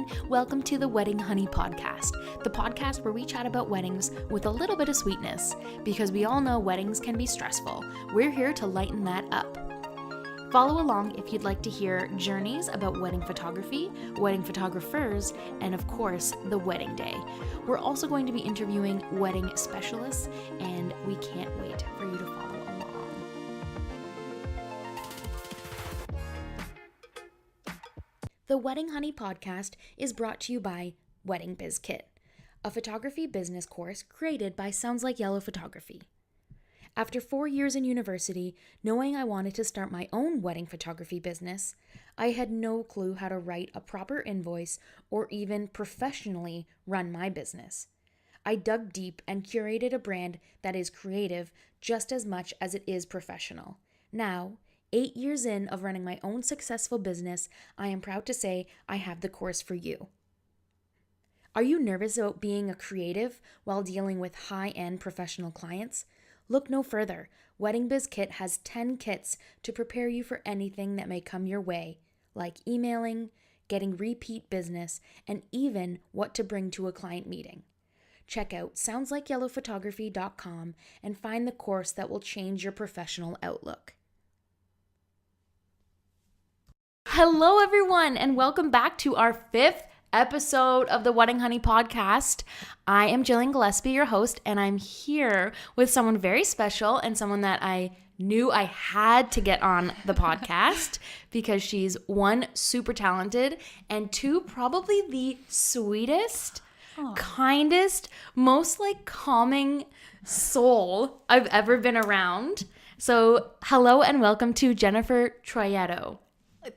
everyone. Welcome to the Wedding Honey podcast, the podcast where we chat about weddings with a little bit of sweetness, because we all know weddings can be stressful. We're here to lighten that up. Follow along if you'd like to hear journeys about wedding photography, wedding photographers, and of course, the wedding day. We're also going to be interviewing wedding specialists, and we can't wait for you to follow along. The Wedding Honey podcast is brought to you by Wedding Biz Kit, a photography business course created by Sounds Like Yellow Photography. After 4 years in university, knowing I wanted to start my own wedding photography business, I had no clue how to write a proper invoice or even professionally run my business. I dug deep and curated a brand that is creative just as much as it is professional. Now, 8 years in of running my own successful business, I am proud to say I have the course for you. Are you nervous about being a creative while dealing with high-end professional clients? Look no further. Wedding Biz Kit has 10 kits to prepare you for anything that may come your way, like emailing, getting repeat business, and even what to bring to a client meeting. Check out soundslikeyellowphotography.com and find the course that will change your professional outlook. Hello, everyone, and welcome back to our 5th episode of the Wedding Honey podcast. I am Gillian, your host, and I'm here with someone very special and someone that I knew I had to get on the podcast because she's 1, super talented, and 2, probably the sweetest, kindest, most calming soul I've ever been around. So hello and welcome to Jennifer Troietto.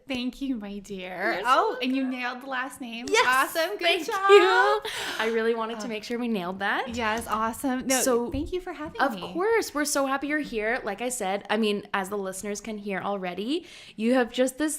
Thank you, my dear. You're and you nailed the last name. Yes. Awesome. Good job. Thank you. I really wanted to make sure we nailed that. Yes, awesome. No, so thank you for having me. Of course. We're so happy you're here. Like I said, as the listeners can hear already, you have just this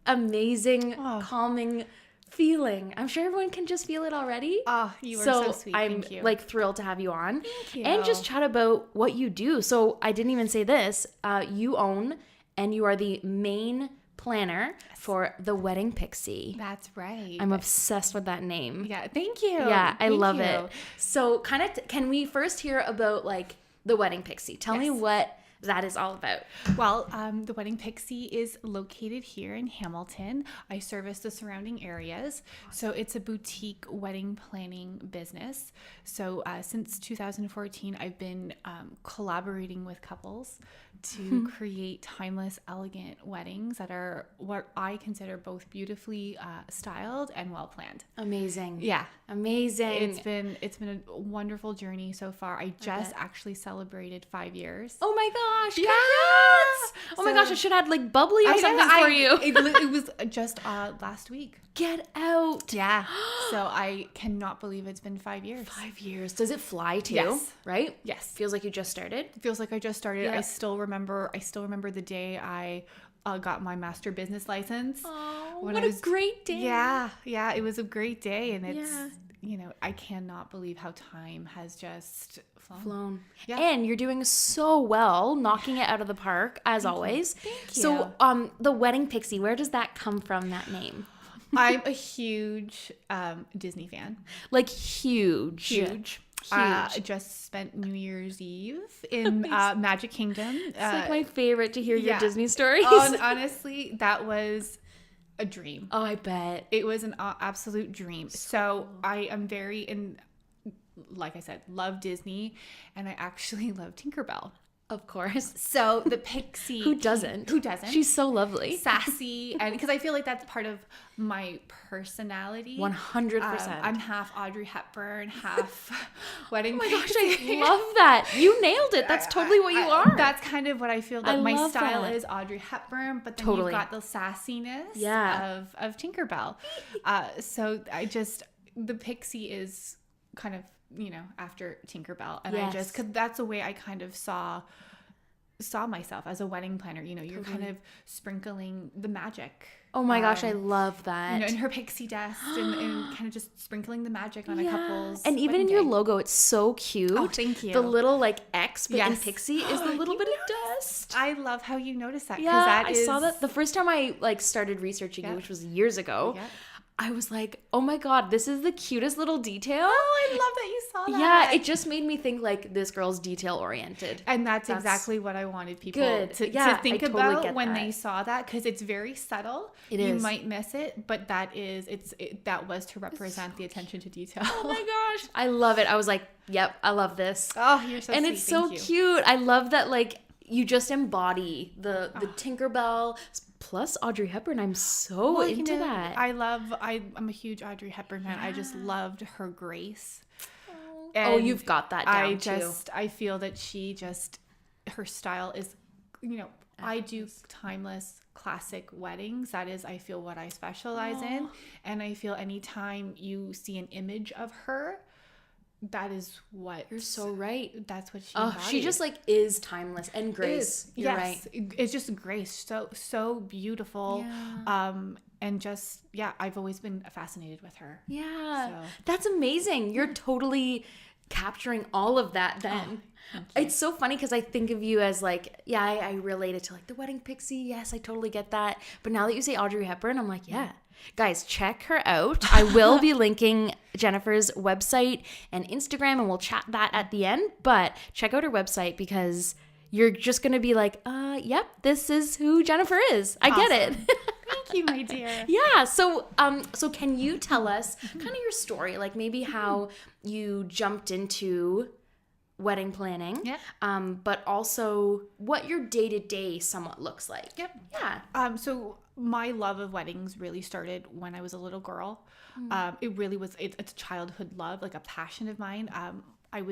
amazing, calming feeling. I'm sure everyone can just feel it already. Oh, you are so sweet. Thank you. I'm thrilled to have you on. Thank you. And just chat about what you do. So I didn't even say this. You own and you are the main planner for the Wedding Pixie. That's right. I'm obsessed with that name. Yeah, thank you. Yeah, I love it. So can we first hear about the Wedding Pixie? Tell me what that is all about. Well, the Wedding Pixie is located here in Hamilton. I service the surrounding areas. So it's a boutique wedding planning business. So since 2014, I've been collaborating with couples to create timeless, elegant weddings that are what I consider both beautifully styled and well planned. Amazing. Yeah. Amazing. It's been a wonderful journey so far. I just actually celebrated 5 years. Oh my gosh. Yes. Oh my gosh, I should have bubbly or something for you. It was just last week. Get out. Yeah. So I cannot believe it's been 5 years. 5 years. Does it fly too? Yes. Right? Yes. Feels like you just started. It feels like I just started. Yeah. I still remember the day I got my master business license. Oh, what a great day. Yeah. Yeah. It was a great day. And it's, I cannot believe how time has just flown. Yeah. And you're doing so well, knocking it out of the park, as always. Thank you. So the Wedding Pixie, where does that come from, that name? I'm a huge Disney fan. Huge. I just spent New Year's Eve in Magic Kingdom. It's my favorite to hear your Disney stories. Honestly, that was a dream. Oh, I bet. It was an absolute dream. So I am like I said, love Disney, and I actually love Tinkerbell. Of course. So the Pixie. Who doesn't? She's so lovely. Sassy. And because I feel like that's part of my personality. 100%. I'm half Audrey Hepburn, half Wedding Pixie. Oh my gosh, I love that. You nailed it. That's totally what you are. That's kind of what I feel that my style is, Audrey Hepburn, but then you've got the sassiness of Tinkerbell. So the Pixie is kind of, after Tinkerbell, and because that's the way I kind of saw myself as a wedding planner. You're kind of sprinkling the magic. Oh my gosh, I love that. In her pixie dust and kind of just sprinkling the magic on a couple's and even in your logo, it's so cute. Oh, thank you. The little X, but in pixie is the little bit of dust. I love how you noticed that. Yeah, I saw that the first time I started researching you, which was years ago. I was like, oh my God, this is the cutest little detail. Oh, I love that you saw that. Yeah, it just made me think like this girl's detail oriented. And that's exactly what I wanted people to think I about totally when that. they saw that, because it's very subtle. You might miss it, but that was to represent the attention to detail. Oh my gosh. I love it. I was like, yep, I love this. Oh, you're so sweet. And it's so cute. I love that like you just embody the Tinkerbell plus Audrey Hepburn. I'm so into that. I'm a huge Audrey Hepburn fan. I just loved her grace. Oh, you've got that down too. I feel that her style is, I do timeless classic weddings. That is, I feel, what I specialize in. And I feel anytime you see an image of her, that is what you're so right. That's what she embodied. She just like is timeless and grace. You're right. It's just grace. So beautiful. Yeah. And just I've always been fascinated with her. Yeah. So. That's amazing. You're totally capturing all of that then. It's so funny because I think of you as like, I relate it to like the Wedding Pixie. Yes, I totally get that. But now that you say Audrey Hepburn, I'm like, yeah. Guys, check her out. I will be linking Jennifer's website and Instagram, and we'll chat that at the end. But check out her website because you're just going to be like, yep, this is who Jennifer is. I get it. Thank you, my dear. Yeah. So can you tell us kind of your story, like maybe how you jumped into wedding planning, but also what your day-to-day somewhat looks like? Yep. Yeah. So my love of weddings really started when I was a little girl. It really was, it's a childhood love, like a passion of mine. I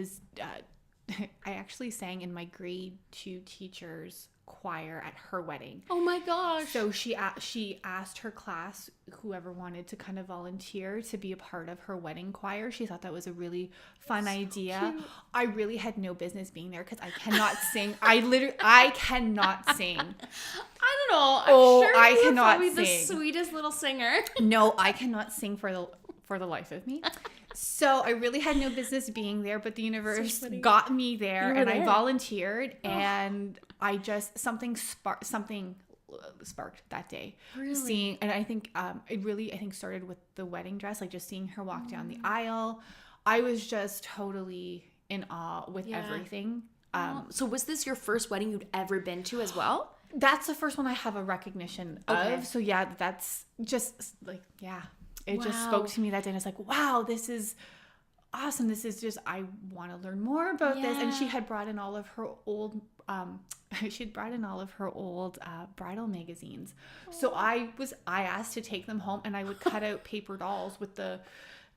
actually sang in my grade 2 teacher's choir at her wedding. Oh my gosh. So she asked her class, whoever wanted to kind of volunteer to be a part of her wedding choir. She thought that was a really fun idea. Cute. I really had no business being there because I cannot sing. I cannot sing. I don't know. I'm sure I you cannot probably sing. The sweetest little singer. No, I cannot sing for the life of me. So I really had no business being there, but the universe got me there, and I volunteered, and I just something sparked that day. Really? And I think it started with the wedding dress, like just seeing her walk down the aisle. I was just totally in awe with everything. So was this your first wedding you'd ever been to as well? That's the first one I have a recognition of. So that's just like, It just spoke to me that day, and I was like, wow, this is awesome. This is just, I want to learn more about this. And she had brought in all of her old, bridal magazines. So I asked to take them home, and I would cut out paper dolls with the,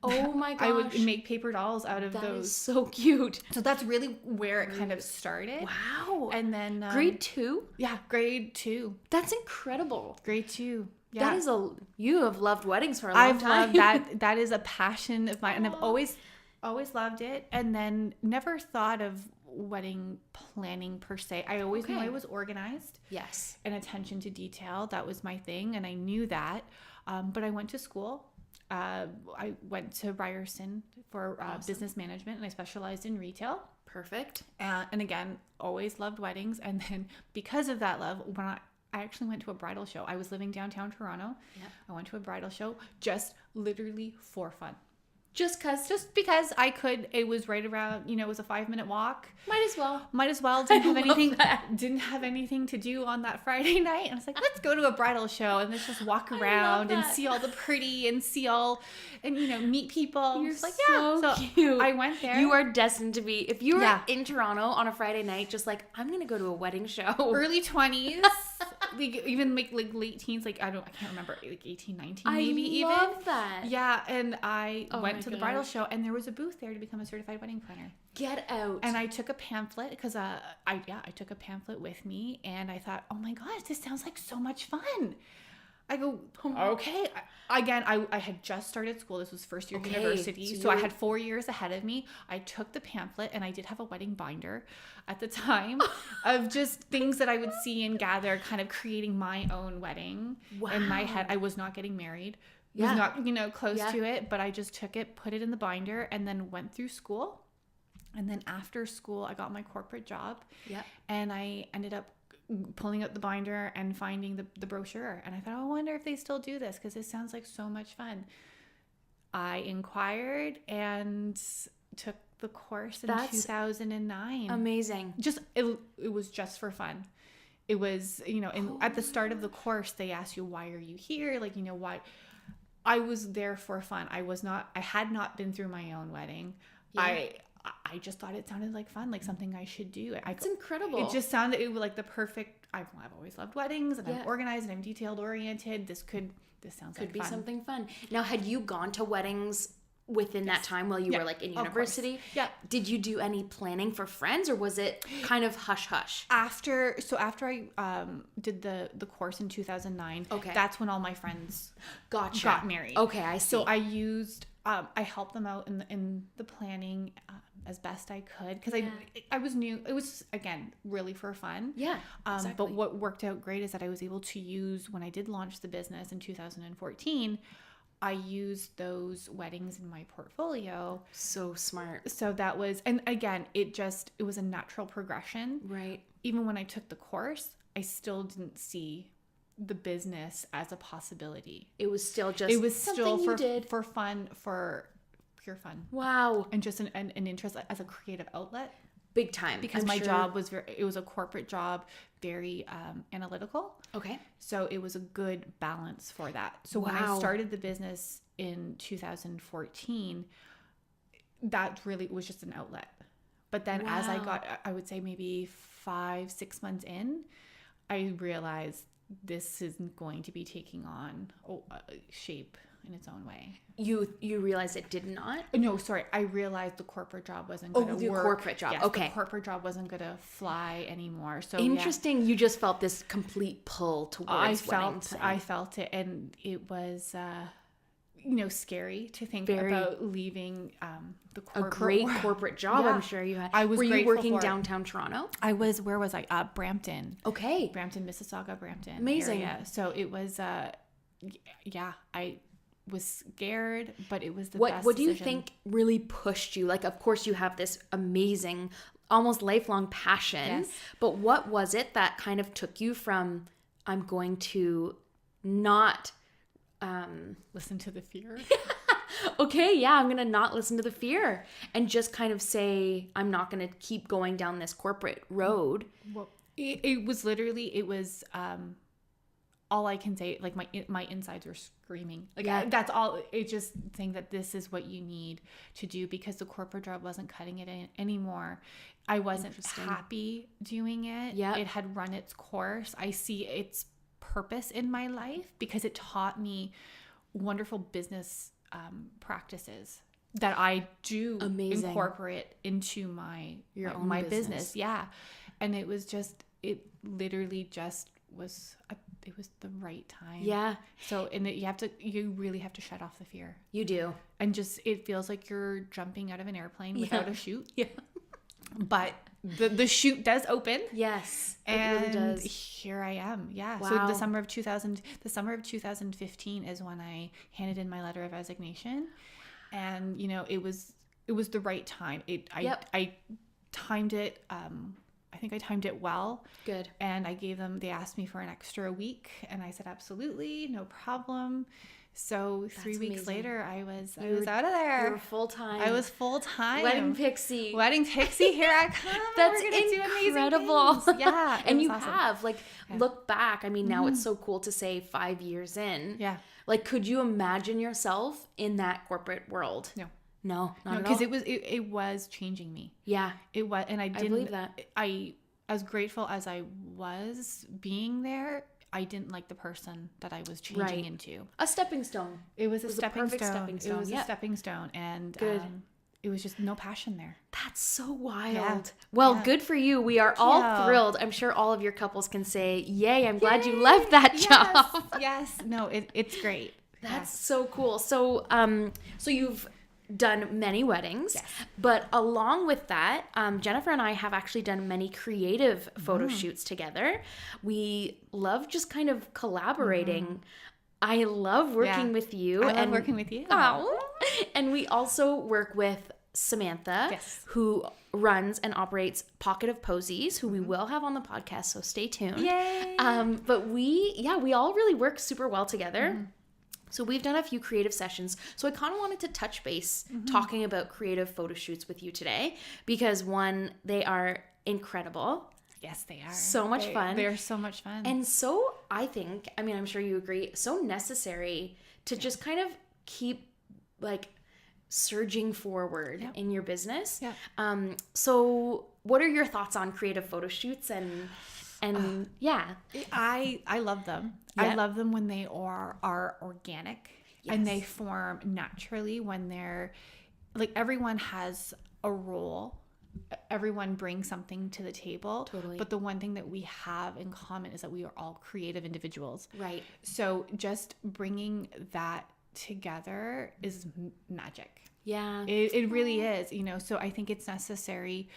oh my gosh. I would make paper dolls out of those. That is so cute. So that's really where it kind of started. Wow. And then grade 2? Yeah, grade 2. That's incredible. Grade 2. Yeah. That is you have loved weddings for a long time. I've loved that. That is a passion of mine, and I've always loved it, and then never thought of wedding planning per se. I always knew I was organized. Yes. And attention to detail. That was my thing, and I knew that. But I went to school. I went to Ryerson for business management, and I specialized in retail. Perfect. And again, always loved weddings. And then because of that love, when I actually went to a bridal show. I was living downtown Toronto. Yep. I went to a bridal show just literally for fun. Just because I could. It was right around, it was a 5-minute walk. Might as well. Didn't have anything to do on that Friday night. And I was like, let's go to a bridal show and let's just walk around and see all the pretty and meet people. You're like, so cute. I went there. You are destined to be, if you were in Toronto on a Friday night, just like, I'm going to go to a wedding show. Early 20s. Even like late teens, like I can't remember, like 18, 19 maybe even. I love that. Yeah, and I went to the bridal show, and there was a booth there to become a certified wedding planner. Get out. And I took a pamphlet because I took a pamphlet with me, and I thought, oh my gosh, this sounds like so much fun. I go, okay. I had just started school. This was first year of university. So I had 4 years ahead of me. I took the pamphlet, and I did have a wedding binder at the time of just things that I would see and gather, kind of creating my own wedding in my head. I was not getting married. Was not, close to it, but I just took it, put it in the binder, and then went through school. And then after school, I got my corporate job. Yeah. And I ended up pulling out the binder and finding the brochure. And I thought, oh, I wonder if they still do this, because this sounds like so much fun. I inquired and took the course in 2009. Amazing. It was just for fun. It was, at the start of the course, they ask you, why are you here? Like, why? I was there for fun. I had not been through my own wedding. Yeah. I just thought it sounded like fun, like something I should do. It's incredible. It just sounded like the perfect, I've always loved weddings, and I'm organized and I'm detailed oriented. This sounds like could be fun. Something fun. Now, had you gone to weddings within that time while you were like in university? Yeah. Did you do any planning for friends, or was it kind of hush hush? After I did the course in 2009, that's when all my friends got married. Okay, I see. So I used I helped them out in the planning as best I could, because I was new. It was, again, really for fun. Yeah, exactly. But what worked out great is that I was able to use, when I did launch the business in 2014, I used those weddings in my portfolio. So smart. So that was, and again, it was a natural progression. Right. Even when I took the course, I still didn't see the business as a possibility. It was still for fun, for pure fun. Wow. And just an interest as a creative outlet. Big time. Because my job was it was a corporate job, very analytical. Okay. So it was a good balance for that. So when I started the business in 2014, that really was just an outlet. But then as I got, I would say maybe 5-6 months in, I realized this isn't going to be taking on shape in its own way. You realized it did not? No, sorry. I realized the corporate job wasn't going to work. The corporate job. Yes, okay. The corporate job wasn't going to fly anymore. So interesting. Yeah. You just felt this complete pull towards I felt it, and it was scary to think about leaving the corporate. A great corporate job. Yeah. I'm sure you had. Were you working downtown Toronto? I was. Where was I? Brampton. Okay. Brampton, Mississauga, Brampton. Amazing. Area. So it was. I was scared, but it was the best What do you decision. think really pushed you? Like, of course, you have this amazing, almost lifelong passion. Yes. But what was it that kind of took you from, I'm going to not listen to the fear? Okay, yeah, I'm going to not listen to the fear and just kind of say, I'm not going to keep going down this corporate road. Well, it was literally, all I can say, like my insides were screaming. Like that's all. It's just saying that this is what you need to do, because the corporate job wasn't cutting it anymore. I wasn't happy doing it. Yeah, it had run its course. I see its purpose in my life because it taught me wonderful business practices that I do incorporate into my business. Yeah, and it was literally just was it was the right time. Yeah. So, and you really have to shut off the fear. You do. And just, it feels like you're jumping out of an airplane without a chute. Yeah. But the chute does open. Yes. And it really does. Here I am. Yeah. Wow. So the summer of 2015 is when I handed in my letter of resignation. And, it was the right time. I timed it, I think I timed it well. Good. And they asked me for an extra week, and I said, absolutely, no problem. So 3 weeks later, I was out of there. You were full-time. I was full-time. Wedding Pixie. Here I come. That's We're gonna incredible. Do amazing things. Yeah. And you awesome. Look back. I mean, now it's so cool to say 5 years in. Yeah. Like, could you imagine yourself in that corporate world? No. No, not at all. Because it was changing me. Yeah. It was, and I believe that. As grateful as I was being there, I didn't like the person that I was changing into. A stepping stone. It was a perfect stepping stone. It was a stepping stone, and it was just no passion there. That's so wild. Yeah. Well, good for you. We are all thrilled. I'm sure all of your couples can say, yay, I'm glad you left that job. Yes. No, it's great. That's so cool. So, so you've done many weddings, but along with that, Jennifer and I have actually done many creative photo shoots together. We love just kind of collaborating. I love working with you. I love working with you. Oh. And we also work with Samantha, Yes. who runs and operates Pocket of Posies, who we will have on the podcast, so stay tuned. Yay! But we all really work super well together. So we've done a few creative sessions. So I kind of wanted to touch base talking about creative photo shoots with you today because one, they are incredible. Yes, they are. So much fun. They're so much fun. And so I think, I mean, I'm sure you agree, so necessary to just kind of keep like surging forward in your business. Yeah. So what are your thoughts on creative photo shoots and I love them. Yep. I love them when they are organic and they form naturally when they're like everyone has a role. Everyone brings something to the table. Totally. But the one thing that we have in common is that we are all creative individuals. Right. So just bringing that together is magic. Yeah. It really is, you know, so I think it's necessary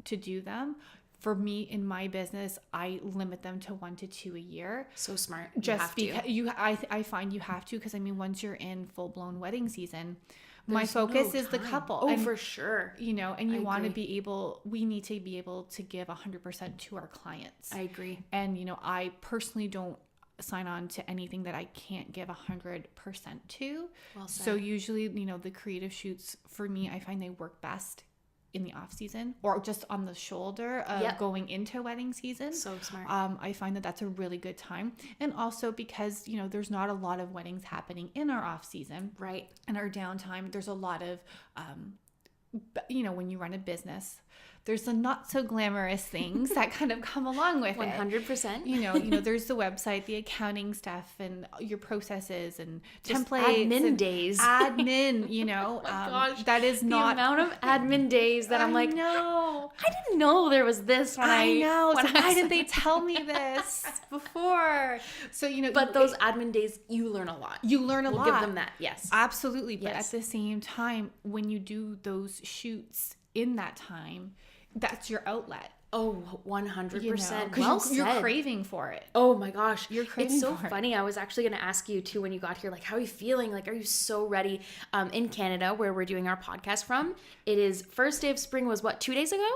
to do them. For me, in my business, I limit them to 1 to 2 a year. So smart. Just because I find you have to, because I mean, once you're in full blown wedding season, my There's focus no is the time. couple. Oh, and, for sure. you know, and you want to agree. be able, we need to be able to give 100% to our clients. I agree. And, you know, I personally don't sign on to anything that I can't give 100% to. Well said. So usually, you know, the creative shoots for me, I find they work best in the off season or just on the shoulder of going into wedding season. So smart. I find that that's a really good time. And also because, you know, there's not a lot of weddings happening in our off season. Right. And our downtime, there's a lot of, you know, when you run a business, there's the not so glamorous things that kind of come along with 100%. it. You know, there's the website, the accounting stuff, and your processes and Just templates, admin and days. Admin, you know, gosh, that is the not amount of admin days that I'm like, no, I didn't know there was this when I know. when So I why was- didn't they tell me this before? So you know, But those admin days, you learn a lot. you learn a We'll lot. give them that. Yes. Absolutely. But Yes. at the same time, when you do those shoots in that time, that's your outlet. Oh, 100%. You know, Well because you're said. craving for it. Oh my gosh. You're craving It's so for it. funny. I was actually going to ask you too when you got here, like, how are you feeling? Like, are you so ready? In Canada, where we're doing our podcast from, it is first day of spring was what, 2 days ago?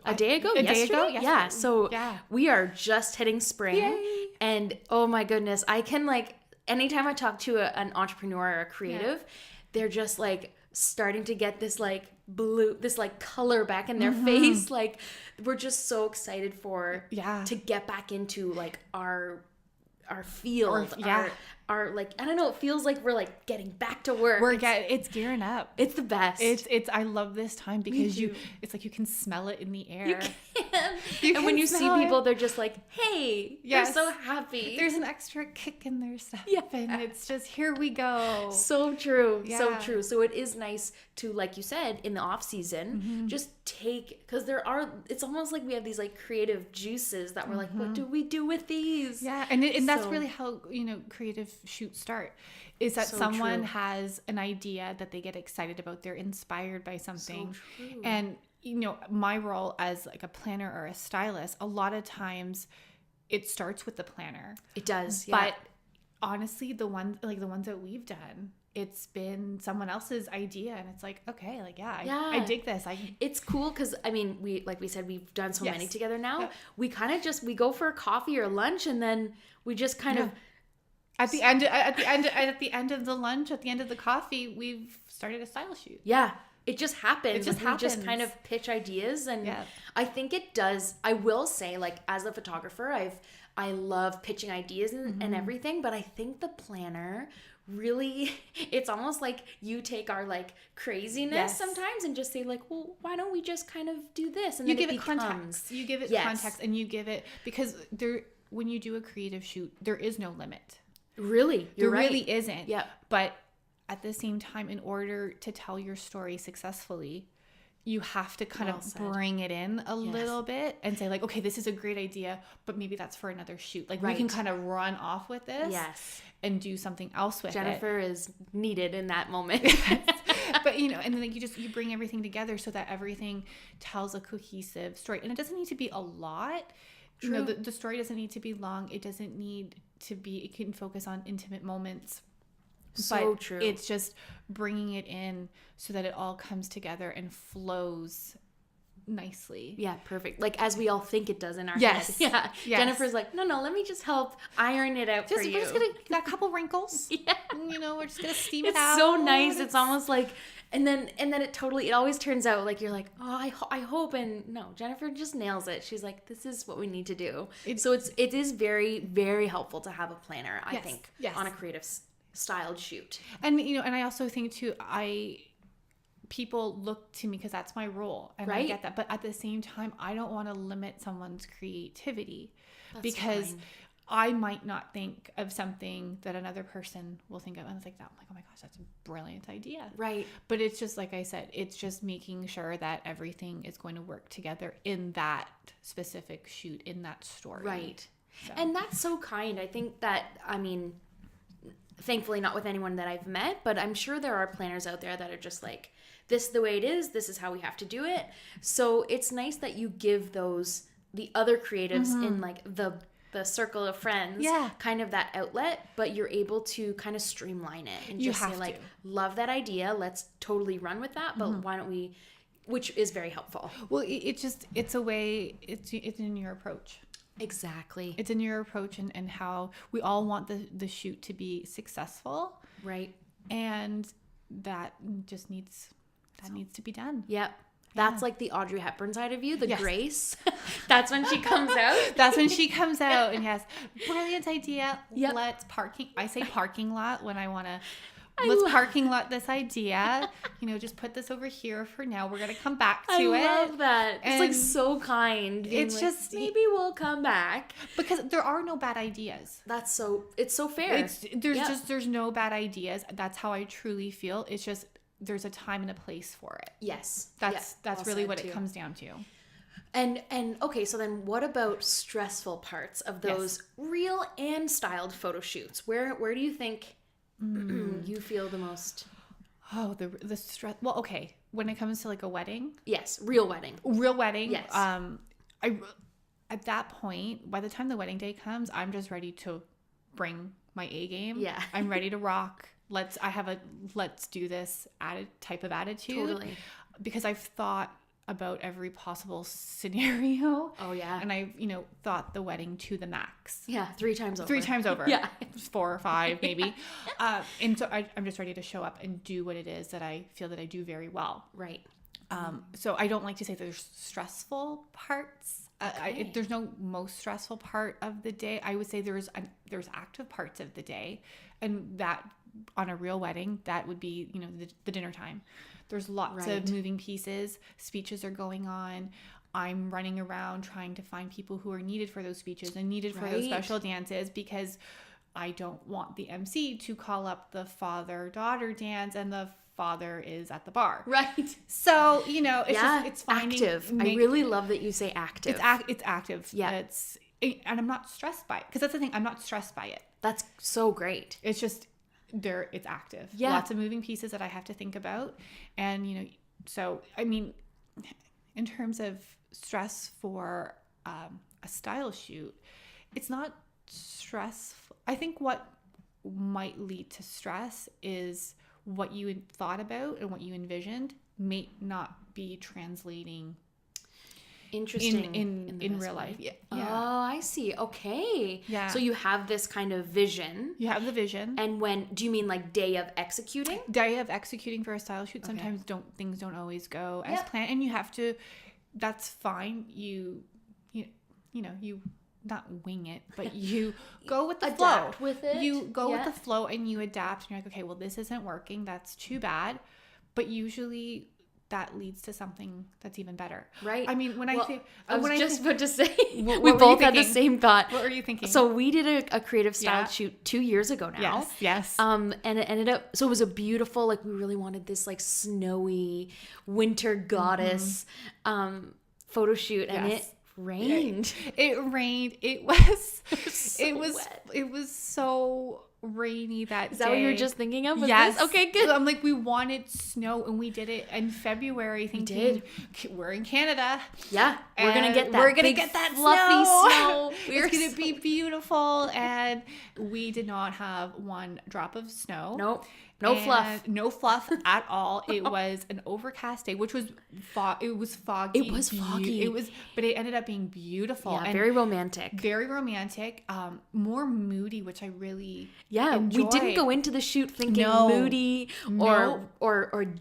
A day ago? A day ago? Yeah. Yesterday. So Yeah. we are just hitting spring. Yay. And oh my goodness, I can like, anytime I talk to an entrepreneur or a creative, they're just like starting to get this like blue, this like color back in their face. Like we're just so excited for to get back into like our field, our like, I don't know, it feels like we're like getting back to work. It's gearing up. It's the best. It's I love this time because it's like you can smell it in the air. You can. You And when can you see smell people, it. they're just like, hey, Yes. they're so happy. There's an extra kick in their step. Yeah. And it's just, here we go. So true. So Yeah. true. So it is nice to, like you said, in the off season, just take, because it's almost like we have these like creative juices that we're like, what do we do with these? Yeah, and that's So- really how, you know, creative shoots start. Is that So someone true. has an idea that they get excited about, they're inspired by something. true. And, you know, my role as like a planner or a stylist, a lot of times it starts with the planner. It does. But honestly, the ones that we've done, it's been someone else's idea, and it's like, okay, like, I dig this. It's cool because, I mean, like we said, we've done so Yes. many together now. Yeah. We kind of we go for a coffee or lunch, and then we just kind of, At the end of the lunch, at the end of the coffee, we've started a style shoot. it just happens. It just We just happens. kind of pitch ideas, and Yeah. I think it does. I will say, like, as a photographer, I love pitching ideas and everything, but I think the planner really, it's almost like you take our like craziness Yes. sometimes and just say like, well, why don't we just kind of do this? And You then give it becomes context. You give it Yes. context, and you give it, because when you do a creative shoot, there is no limit. Really, you're There right. really isn't. Yeah. But at the same time, in order to tell your story successfully, you have to kind Well of said. bring it in a little bit and say like, okay, this is a great idea, but maybe that's for another shoot. Like we can Right. kind of run off with this Yes. and do something else with Jennifer is needed in that moment. it. But you know, and then like you bring everything together so that everything tells a cohesive story. And it doesn't need to be a lot. You know, True. the story doesn't need to be long. It doesn't need to be, it can focus on intimate moments. So but true. it's just bringing it in so that it all comes together and flows nicely. Yeah, perfect. Like as we all think it does in our Yes. head. Yeah. Yes. Jennifer's like, no, let me just help iron it out for you. We're just gonna got a couple wrinkles. Yeah. We're just gonna steam it It's out. so nice. It's almost like, and then it always turns out like you're like, oh, I hope, and no, Jennifer just nails it. She's like, this is what we need to do. So it is very, very helpful to have a planner, I think, on a creative styled shoot. And and I also think too, people look to me because that's my role, and I get that. But at the same time, I don't want to limit someone's creativity because I might not think of something that another person will think of. And it's like that. I'm like, oh my gosh, that's a brilliant idea. Right. But it's just like I said, it's just making sure that everything is going to work together in that specific shoot, in that story. Right. So. And that's so kind. I think that, thankfully not with anyone that I've met, but I'm sure there are planners out there that are just like, this is the way it is. This is how we have to do it. So it's nice that you give the other creatives in like the circle of friends, kind of that outlet, but you're able to kind of streamline it and just say like, love that idea. Let's totally run with that. But why don't we, which is very helpful. Well, it's a way, it's in your approach. Exactly. It's in your approach and how we all want the shoot to be successful. Right. And that just needs to be done. Yep. That's like the Audrey Hepburn side of you, the grace. That's when she comes out. That's when she comes out and yes, brilliant idea. Yep. I say parking lot when I want to. Let's parking lot this idea. Just put this over here for now. We're going to come back to it. I love that. And it's like so kind. It's like, just maybe we'll come back. Because there are no bad ideas. It's so fair. There's no bad ideas. That's how I truly feel. It's just there's a time and a place for it. Yes. That's really what it comes down to. And okay, so then what about stressful parts of those real and styled photo shoots? Where do you think you feel the most? Oh, the stress. Well, okay. When it comes to like a wedding. Yes. Real wedding. Yes. At that point, by the time the wedding day comes, I'm just ready to bring my A game. Yeah. I'm ready to rock. Let's do this type of attitude. Totally. Because I've thought about every possible scenario. Oh yeah. And I've, thought the wedding to the max. Yeah. 3 times over. 3 times over. Yeah. 4 or 5 maybe. And so I'm just ready to show up and do what it is that I feel that I do very well. Right. So I don't like to say there's stressful parts. Okay. There's no most stressful part of the day. I would say there's active parts of the day, and that on a real wedding, that would be, the dinner time. There's lots of moving pieces. Speeches are going on. I'm running around trying to find people who are needed for those speeches and needed for those special dances, because I don't want the MC to call up the father-daughter dance and the father is at the bar. Right. So, it's finding active. I really love that you say active. It's active. Yeah. And I'm not stressed by it. Because that's the thing. I'm not stressed by it. That's so great. It's just it's active. Yeah. Lots of moving pieces that I have to think about. And, so, I mean, in terms of stress for a style shoot, it's not stressful. I think what might lead to stress is what you had thought about and what you envisioned may not be translating interesting in real life. Yeah. Oh, I see. Okay. Yeah. So you have this kind of vision. You have the vision. And do you mean like day of executing? Day of executing for a style shoot. Sometimes things don't always go as planned, and you have to. That's fine. You not wing it, but you go with the flow. With it. You go with the flow and you adapt. And you're like, okay, well, this isn't working. That's too bad. But usually that leads to something that's even better. Right. I mean, I was just about to say, we both had the same thought. What were you thinking? So we did a creative style shoot 2 years ago now. Yes. And it ended up, so it was a beautiful, like we really wanted this like snowy winter goddess photo shoot, and it rained. It rained. It was wet. it was so rainy that day. Is that what you were just thinking of? Was Yes. this? Okay, good. I'm like, we wanted snow, and we did it in February thinking we're in Canada. Yeah, we're gonna get that. We're gonna big, get that fluffy snow. It's gonna be beautiful, and we did not have one drop of snow. Nope. No fluff. No fluff at all. It was an overcast day, which was it was foggy. It was foggy. But it ended up being beautiful. Yeah, and very romantic. Very romantic. More moody, which I really enjoyed. We didn't go into the shoot thinking moody or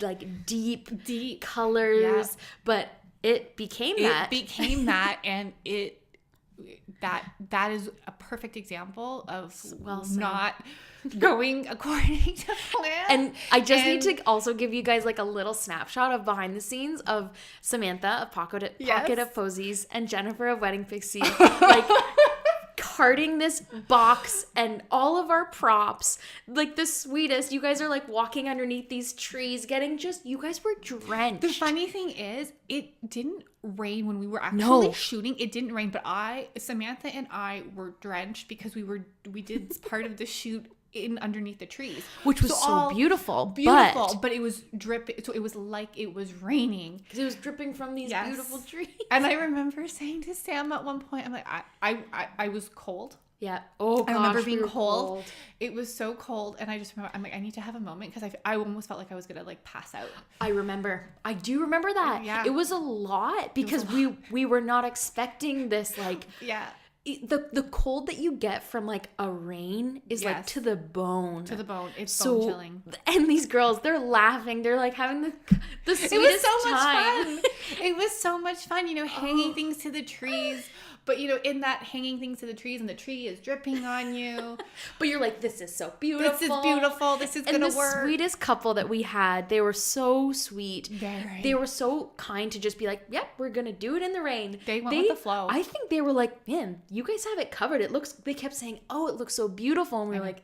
like deep colors, but it became that. It became that, and that is a perfect example of not going according to plan. And I just need to also give you guys like a little snapshot of behind the scenes of Samantha of Pocket of Posies and Jennifer of Wedding Pixie, like carting this box and all of our props, like the sweetest. You guys are like walking underneath these trees, you guys were drenched. The funny thing is, it didn't rain when we were actually shooting. It didn't rain, but Samantha and I were drenched because we did part of the shoot in underneath the trees, which was so beautiful, but it was dripping, so it was like it was raining because it was dripping from these beautiful trees. And I remember saying to Sam at one point, I'm like, I was cold. Yeah. Oh gosh, I remember being cold. It was so cold, and I just remember, I'm like, I need to have a moment because I almost felt like I was gonna like pass out. I do remember that. Yeah. It was a lot because we were not expecting this like the cold that you get from like a rain is like to the bone. It's bone chilling. And these girls, they're laughing. They're like having the sweetest time. It was so much fun. It was so much fun, hanging things to the trees. But, in that hanging things to the trees, and the tree is dripping on you. But you're like, this is so beautiful. This is beautiful. This is going to work. And the sweetest couple that we had, they were so sweet. Very. They were so kind to just be like, yep, we're going to do it in the rain. They went with the flow. I think they were like, man, you guys have it covered. They kept saying, oh, it looks so beautiful. And we were like,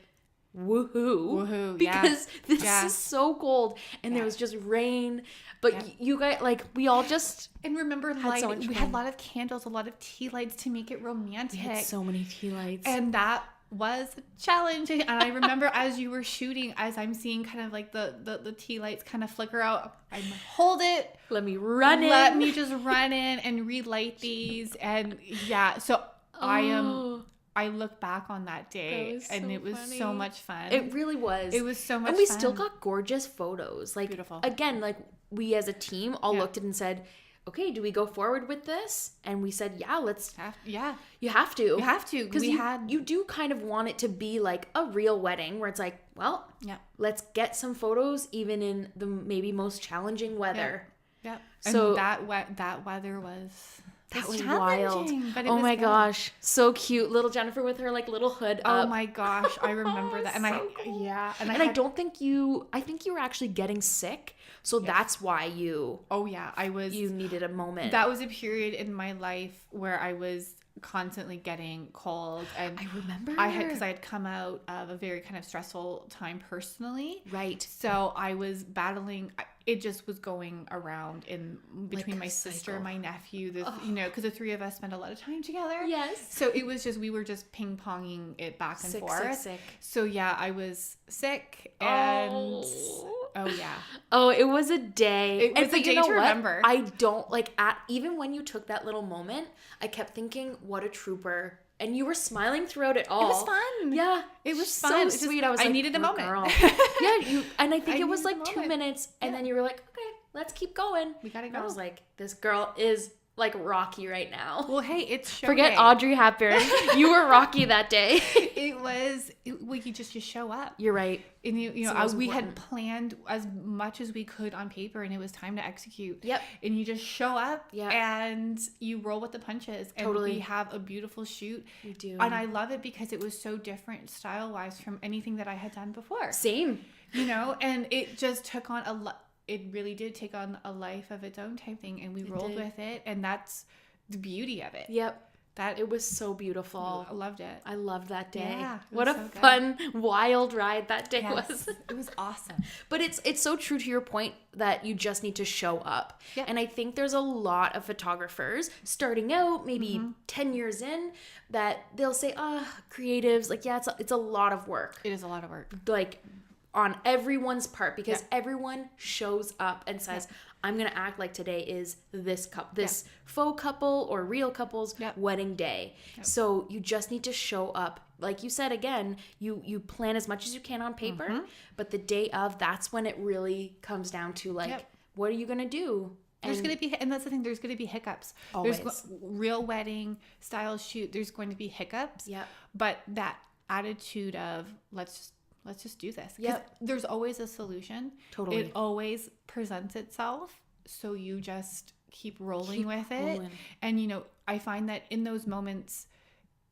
woohoo. Because this is so cold. And there was just rain. But you guys, like, we all just... And remember, we had a lot of candles, a lot of tea lights to make it romantic. We had so many tea lights. And that was a challenge. And I remember as you were shooting, as I'm seeing kind of like the tea lights kind of flicker out, I'm like, hold it. Let me run in. Let me just run in and relight these. And so I look back on that day, and it was so much fun. It really was. It was so much fun. And we still got gorgeous photos. Like, beautiful. Again, like, we as a team all looked at it and said, okay, do we go forward with this? And we said, yeah, let's. You have to. You have to. Because you do kind of want it to be like a real wedding where it's like, well, let's get some photos even in the maybe most challenging weather. Yeah. So and that weather was... That was wild. But oh my gosh. So cute. Little Jennifer with her like little hood up. Oh my gosh. I remember that. And cool. I think you were actually getting sick. So that's why you needed a moment. That was a period in my life where I was constantly getting cold, and I remember because I had come out of a very kind of stressful time personally, right? So I was battling. It just was going around in between like my sister cycle. and my nephew, because the three of us spent a lot of time together. Yes. So it was just, we were just ping ponging it back and forth. Sick. So I was sick, and it was a day. It was a day to remember. I don't like even when you took that little moment, I kept thinking, what a trooper. And you were smiling throughout it all. It was fun. Yeah. It was fun. So sweet. I was like, needed a moment. Girl. And I think it was like 2 minutes. And then you were like, okay, let's keep going. We gotta go. And I was like, this girl is like Rocky right now. Well, hey, it's show Forget day. Audrey Hepburn. You were Rocky that day. You just show up. You're right. And we had planned as much as we could on paper, and it was time to execute. Yep. And you just show up and you roll with the punches. And totally. We have a beautiful shoot. We do. And I love it because it was so different style-wise from anything that I had done before. Same. And it just took on it really did take on a life of its own type thing, and we rolled with it, and that's the beauty of it. Yep. That It was so beautiful. I loved it. I loved that day. Yeah, it What a was so good. fun, wild ride that day Yes, was. it was awesome. But it's so true to your point that you just need to show up. Yep. And I think there's a lot of photographers starting out, maybe 10 years in, that they'll say, creatives, like, yeah, it's a lot of work. It is a lot of work. Like, on everyone's part, because everyone shows up and says, I'm going to act like today is this faux couple or real couple's wedding day. So you just need to show up. Like you said, again, you plan as much as you can on paper, but the day of, that's when it really comes down to, like, what are you going to do? There's going to be, and that's the thing, there's going to be hiccups. Always. There's real wedding style shoot, there's going to be hiccups. Yep. But that attitude of let's just do this. Yep. There's always a solution. Totally. It always presents itself. So you just keep rolling with it. And, you know, I find that in those moments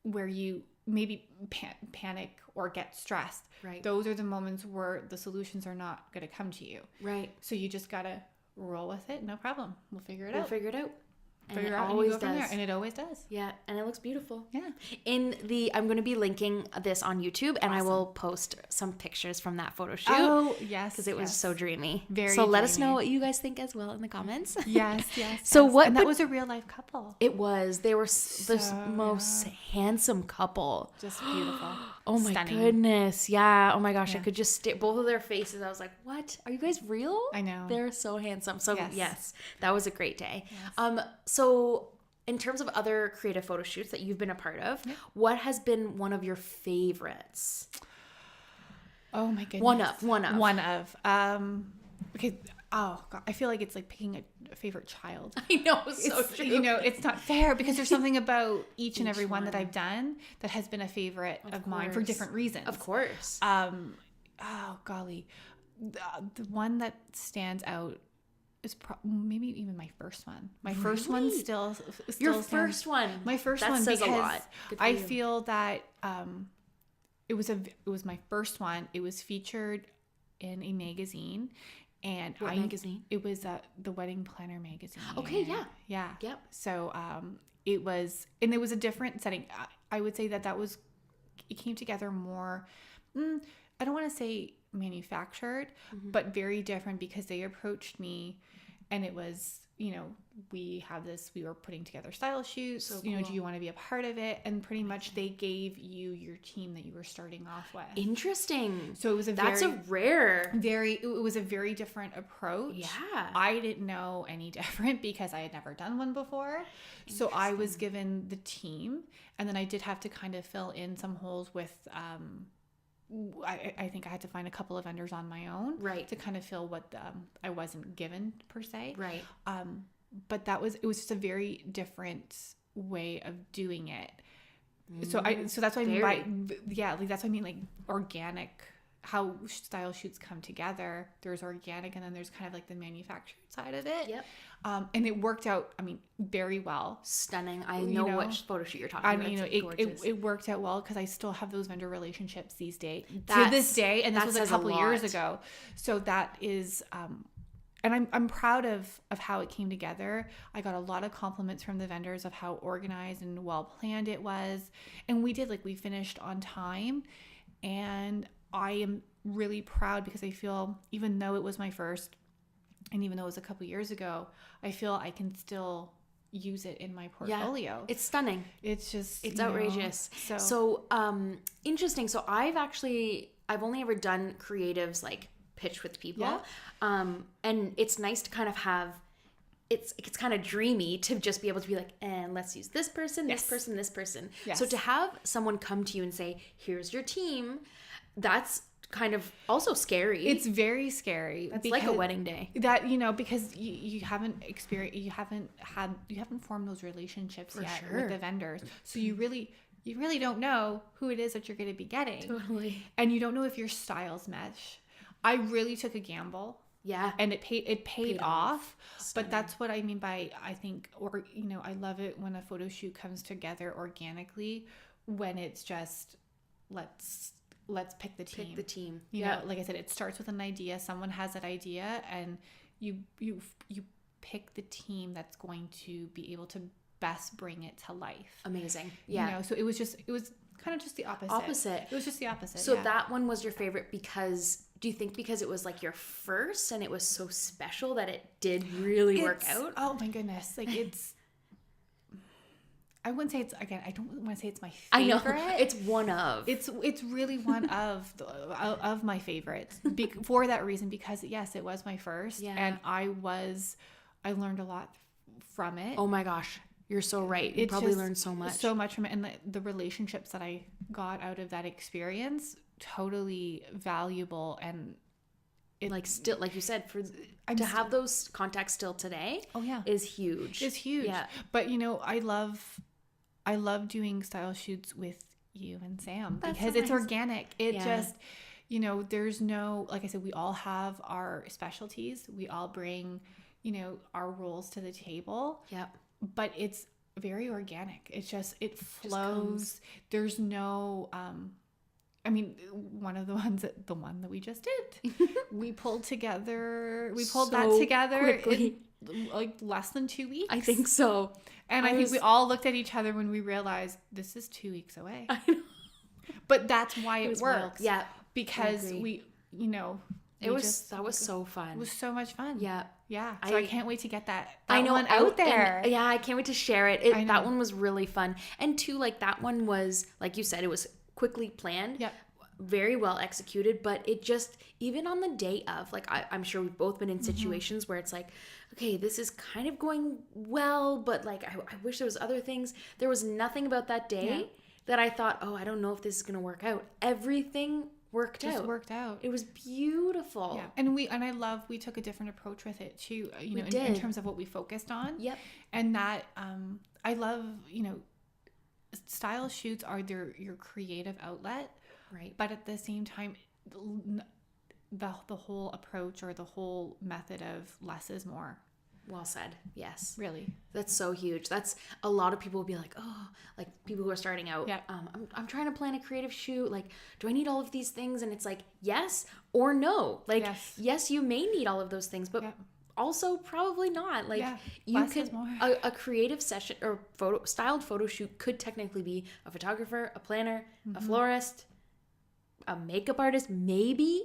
where you maybe panic or get stressed, Right. those are the moments where the solutions are not going to come to you. Right. So you just got to roll with it. No problem. We'll figure it We'll out. figure it out. And Figure it out always and you go does. from there. And it always does. Yeah, and it looks beautiful. Yeah. I'm going to be linking this on YouTube, and I will post some pictures from that photo shoot. Oh, yes. Because it was so dreamy. Very So let us dreamy. know what you guys think as well in the comments. Yes. So yes. what? And that but was a real life couple. it was. They were the most handsome couple. Just beautiful. Oh my Stunning. goodness. Yeah. Oh my gosh. I Yeah. could just stare both of their faces. I was like, what? Are you guys real? I know. They're so handsome. So Yes. yes, that was a great day. Yes. So in terms of other creative photo shoots that you've been a part of, what has been one of your favorites? Oh my goodness. One of. Okay. Oh God. I feel like it's like picking a favorite child. I know, so It's, true. you know, it's not fair because there's something about each and every one that one. I've done that has been a favorite of mine for course. different reasons. Of course. Oh golly, the one that stands out is maybe even my first one. My first one still Your stands- first one. My first That one says because a lot. Good for I you. feel that it was my first one. It was featured in a magazine, and What magazine? It was the Wedding Planner magazine. Okay, yeah. Yeah. Yep. So it was a different setting. I would say it came together more. I don't want to say manufactured, but very different because they approached me, and it was, you know, we were putting together style shoots. So You know, cool. do you want to be a part of it? And pretty much they gave you your team that you were starting off with. Interesting. So it was That's a rare. it was a very different approach. Yeah. I didn't know any different because I had never done one before. So I was given the team, and then I did have to kind of fill in some holes with I think I had to find a couple of vendors on my own, Right. to kind of fill what I wasn't given per se, Right. But it was just a very different way of doing it. So that's what I mean by that's what I mean, like organic. How style shoots come together. There's organic, and then there's kind of like the manufactured side of it. Yep. And it worked out, I mean, very well. Stunning. I know which photo shoot you're talking I about. mean, you know, It's gorgeous. it worked out well because I still have those vendor relationships these days to That's- this day, and this that was a says a couple years lot. ago. So that is, and I'm proud of how it came together. I got a lot of compliments from the vendors of how organized and well planned it was, and we finished on time, and I am really proud because I feel, even though it was my first, and even though it was a couple years ago, I feel I can still use it in my portfolio. It's stunning. It's just, It's you know, outrageous. So interesting. So I've only ever done creatives like pitch with people. Yeah. And it's nice to kind of have, it's kind of dreamy to just be able to be like, and let's use this person, this person, this person. Yes. So to have someone come to you and say, here's your team, that's kind of also scary. It's very scary. It's like a wedding day. That, you know, because you haven't experienced, you haven't formed those relationships yet sure. with the vendors. So you really don't know who it is that you're going to be getting. Totally. And you don't know if your styles mesh. I really took a gamble. Yeah. And it paid off. Stunning. But that's what I mean by, I think, or, you know, I love it when a photo shoot comes together organically, when it's just, let's pick the team. Pick the team. You know, like I said, it starts with an idea. Someone has that idea, and you pick the team that's going to be able to best bring it to life. Amazing. Yeah. You know, so it was kind of just the opposite. It was just the opposite. So that one was your favorite because, do you think because it was like your first and it was so special that it did really work out? Oh my goodness. Like I wouldn't say I don't want to say it's my favorite. I know. It's one of. It's really one of my favorites for that reason, because yes, it was my first, and I learned a lot from it. Oh my gosh. You're so right. You probably learned so much. So much from it. And the relationships that I got out of that experience, totally valuable. And it, like, still, like you said, have those contacts still today, is huge. It's huge. Yeah. But, you know, I love doing style shoots with you and Sam because it's organic. It just, you know, there's no, like I said, we all have our specialties. We all bring, you know, our roles to the table. Yep. But it's very organic. It's just, it flows. There's no, I mean, the one that we just did, we pulled that together quickly. In like less than 2 weeks. I think so. And I think we all looked at each other when we realized this is 2 weeks away. I know. But that's why it works. Yeah. Because we, you know, that was so fun. It was so much fun. Yeah. Yeah. So I can't wait to get that one out there. Yeah, I can't wait to share it. That one was really fun. And too, like, that one was, like you said, it was quickly planned. Yep. Very well executed, but it just, even on the day of, like, I'm sure we've both been in situations where it's like, okay, this is kind of going well, but like, I wish there was other things. There was nothing about that day that I thought, oh, I don't know if this is going to work out. Everything worked out. It was beautiful. Yeah. And we took a different approach with it too, you know, in terms of what we focused on. Yep. And that, I love, you know, style shoots are your creative outlet. Right. But at the same time, the whole approach or the whole method of less is more. Well said. Yes. Really. That's so huge. That's a lot of people will be like, oh, like people who are starting out. Yeah. I'm trying to plan a creative shoot. Like, do I need all of these things? And it's like, yes or no. Like, yes, you may need all of those things, but also probably not. Like, you could, a creative session or styled photo shoot could technically be a photographer, a planner, a florist, a makeup artist, maybe,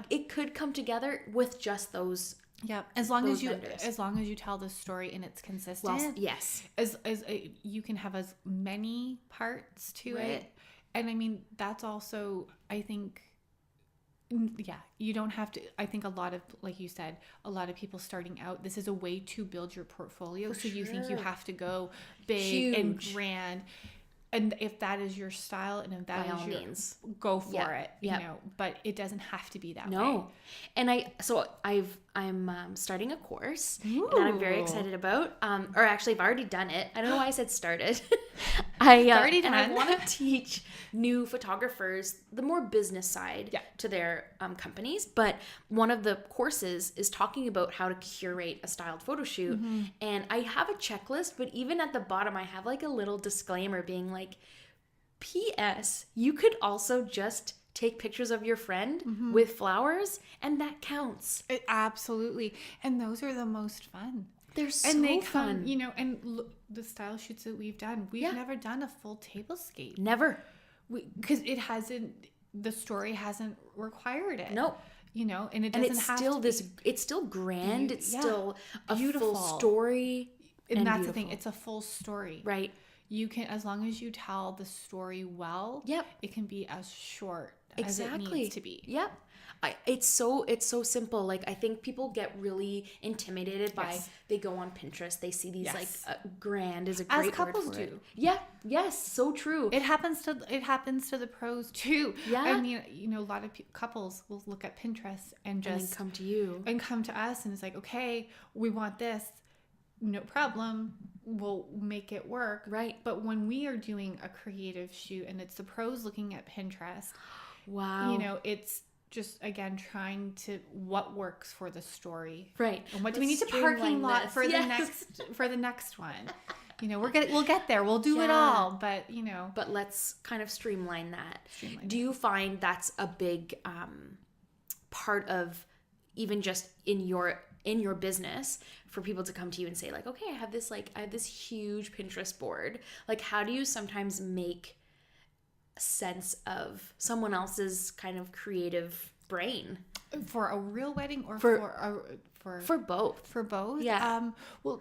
it could come together with just those. Yeah, as long as you tell the story and it's consistent. Well, yes, as you can have as many parts to it, and I mean that's also, I think, you don't have to. I think a lot of, like you said, a lot of people starting out, this is a way to build your portfolio. You think you have to go big and grand. And if that is your style, and if that is your means, go for it, you know. But it doesn't have to be that way. No, and I'm starting a course that I'm very excited about. Or actually, I've already done it. I don't know why I said started. Already done. And I want to teach new photographers the more business side to their companies. But one of the courses is talking about how to curate a styled photo shoot. And I have a checklist, but even at the bottom, I have like a little disclaimer being like, P.S. You could also just take pictures of your friend with flowers, and that counts. Absolutely. And those are the most fun. They're so fun. You know, and the style shoots that we've done, we've never done a full tablescape. Never. Because the story hasn't required it. Nope. You know, and it doesn't have to be. It's still grand. It's still a beautiful story. And that's the thing. It's a full story. Right. You can, as long as you tell the story well, it can be as short as it needs to be. Yep. It's so simple. Like, I think people get really intimidated by, they go on Pinterest, they see these like grand is a great as couples word for do. It. Yeah. Yes. So true. It happens to the pros too. Yeah. I mean, you know, a lot of couples will look at Pinterest and just come to you and come to us, and it's like, okay, we want this. No problem. We'll make it work. Right. But when we are doing a creative shoot and it's the pros looking at Pinterest, wow. You know, it's just, again, trying to what works for the story. Right. And what do we need to parking lot for the next one? You know, we'll get there. We'll do it all, but you know. But let's kind of streamline that. Do you find that's a big part of even just in your in your business for people to come to you and say like, okay, I have this huge Pinterest board. Like, how do you sometimes make sense of someone else's kind of creative brain? For a real wedding or For both. For both? Yeah. Well,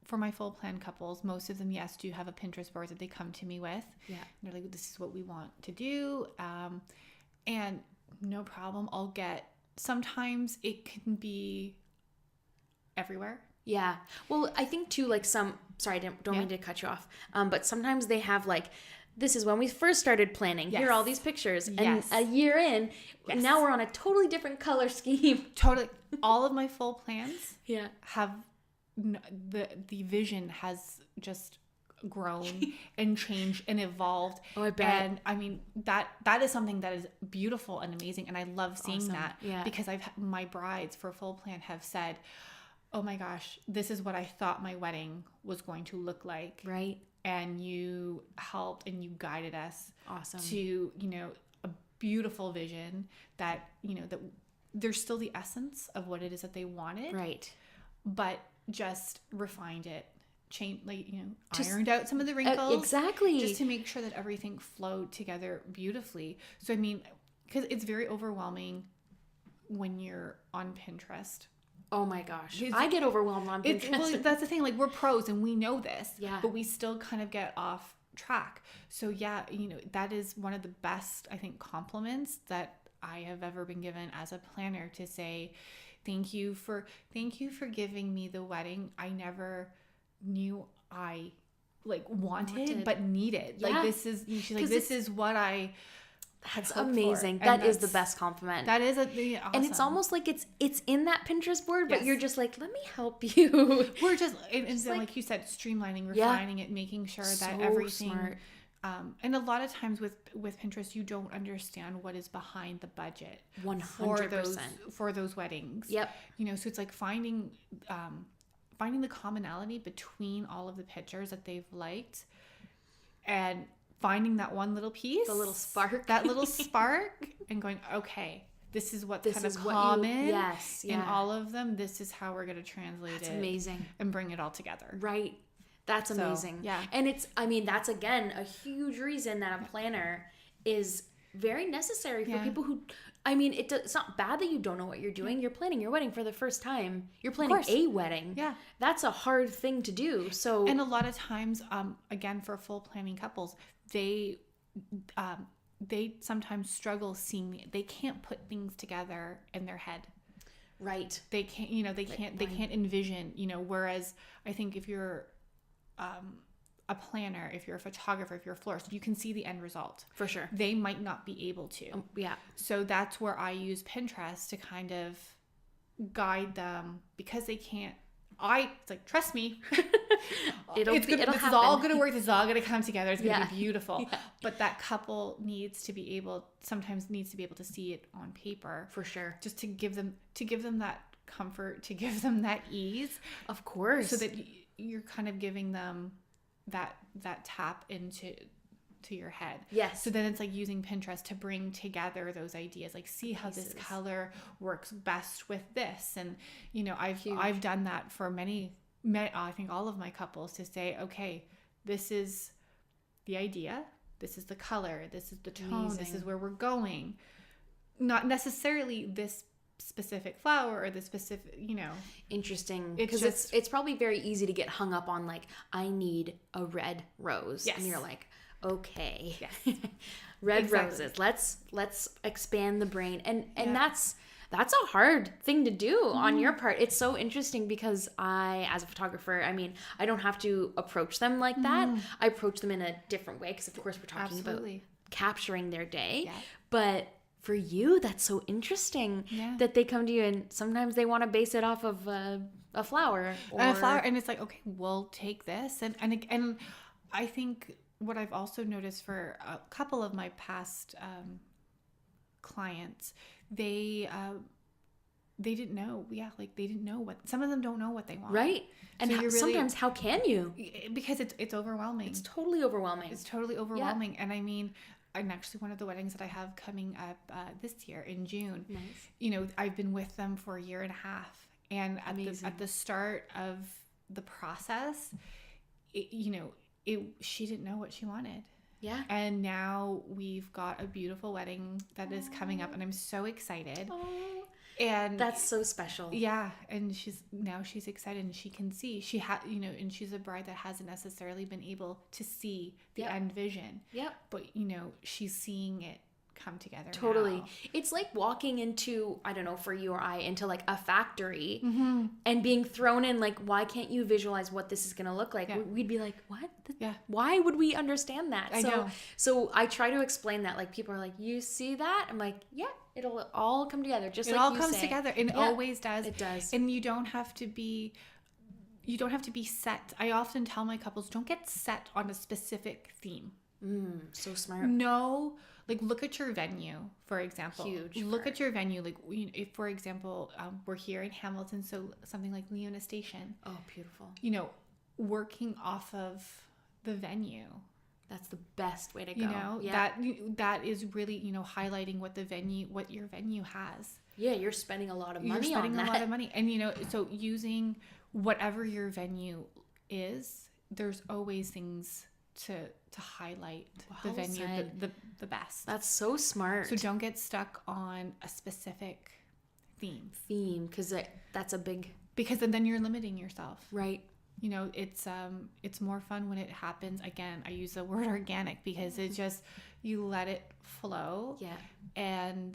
for my full plan couples, most of them, yes, do have a Pinterest board that they come to me with. Yeah. And they're like, this is what we want to do. And no problem. Sometimes it can be everywhere. Yeah. Well, I think too, like sorry, I don't mean to cut you off. But sometimes they have like, this is when we first started planning. Yes. Here are all these pictures. And Yes. a year in, Yes. now we're on a totally different color scheme. Totally. All of my full plans Yeah. have the vision has just grown and changed and evolved. Oh, I bet. And I mean, that is something that is beautiful and amazing. And I love seeing Awesome. that Yeah. because my brides for full plan have said, oh my gosh, this is what I thought my wedding was going to look like. Right. And you helped and you guided us Awesome. to, a beautiful vision that, that there's still the essence of what it is that they wanted. Right. But just refined it, changed, ironed out some of the wrinkles. Exactly. Just to make sure that everything flowed together beautifully. So, I mean, because it's very overwhelming when you're on Pinterest. Oh my gosh. I get overwhelmed on Pinterest. Well, that's the thing. Like, we're pros and we know this. Yeah. But we still kind of get off track. So, yeah, that is one of the best, I think, compliments that I have ever been given as a planner, to say, thank you for giving me the wedding I never knew I wanted but needed. Yeah. This is what I That's hoped amazing. for. That is the best compliment. That is awesome. And it's almost like it's in that Pinterest board, but Yes. you're just like, let me help you. We're just and like, like you said, streamlining, Yeah. refining it, making sure that So everything smart. And a lot of times with Pinterest, you don't understand what is behind the budget 100%. for those weddings. Yep. So it's like finding the commonality between all of the pictures that they've liked, and finding that one little piece, The little spark. that little spark, and going, okay, this is what This kind is of what common yes, in yeah. all of them. This is how we're going to translate That's it amazing. and bring it all together. Right. That's So, amazing. yeah. And that's again a huge reason that a planner is very necessary for Yeah. people who, it's not bad that you don't know what you're doing. You're planning your wedding for the first time. You're planning course. a wedding. Yeah. That's a hard thing to do. So, And a lot of times, again, for full planning couples, they sometimes struggle seeing, they can't put things together in their head. right. They can't, they can't envision, whereas I think if you're a planner, if you're a photographer, if you're a florist, you can see the end result. For sure. They might not be able to. Yeah. So that's where I use Pinterest to kind of guide them, because they can't. It's like, trust me, It'll this is happen. all going to work. This is all going to come together. It's going to Yeah. be beautiful. Yeah. But that couple sometimes needs to be able to see it on paper, For sure. just to give them that comfort, to give them that ease, Of course. so that you're kind of giving them that tap into your head. Yes. So then it's like using Pinterest to bring together those ideas, like, see how this Pieces. color works best with this. And Huge. I've done that for many, I think all of my couples, to say, okay, this is the idea, this is the color, this is the tone, this Amazing. is where we're going. Not necessarily this specific flower or the specific, Interesting, It's because just- it's probably very easy to get hung up on like, I need a red rose. Yes. And you're like, okay. Yes. Red Exactly. roses. Let's expand the brain. And Yeah. that's a hard thing to do on your part. It's so interesting because I, as a photographer, I don't have to approach them like that. I approach them in a different way, because of course we're talking Absolutely. about capturing their day. Yeah. But for you, that's so interesting that they come to you and sometimes they want to base it off of a flower or And a flower, and it's like, okay, we'll take this, and I think what I've also noticed for a couple of my past clients, they didn't know. Yeah, like they didn't know what. Some of them don't know what they want. right. And So you're really- sometimes how can you? Because it's overwhelming. It's totally overwhelming. It's totally overwhelming. And and actually one of the weddings that I have coming up this year in June, Nice. I've been with them for a year and a half, And at the start of the process, she didn't know what she wanted. Yeah. And now we've got a beautiful wedding that is coming up, and I'm so excited. Oh, and that's so special. Yeah. And she's excited, and she can see and she's a bride that hasn't necessarily been able to see the end vision. Yep. But she's seeing it come together. Totally. Now. It's like walking into, I don't know, for you or I, into like a factory Mm-hmm. and being thrown in, like, why can't you visualize what this is going to look like? Yeah. We'd be like, what? Yeah. Why would we understand that? I know. So I try to explain that. Like, people are like, you see that? I'm like, yeah, it'll all come together. Just like you say. It all comes together. And it always does. It does. And you don't have to be set. I often tell my couples, don't get set on a specific theme. So smart. No, like look at your venue, for example. Huge. Look at your venue. Like if, for example, we're here in Hamilton, so something like Leona Station. Oh, beautiful. Working off of the venue. That's the best way to go. That is really, highlighting what your venue has. Yeah, you're spending a lot of money on that. You're spending a lot of money. And, so using whatever your venue is, there's always things to highlight the venue the best. That's so smart. So don't get stuck on a specific theme, because that's a big, because then you're limiting yourself. Right. It's more fun when it happens. Again, I use the word organic because it just, you let it flow. Yeah. And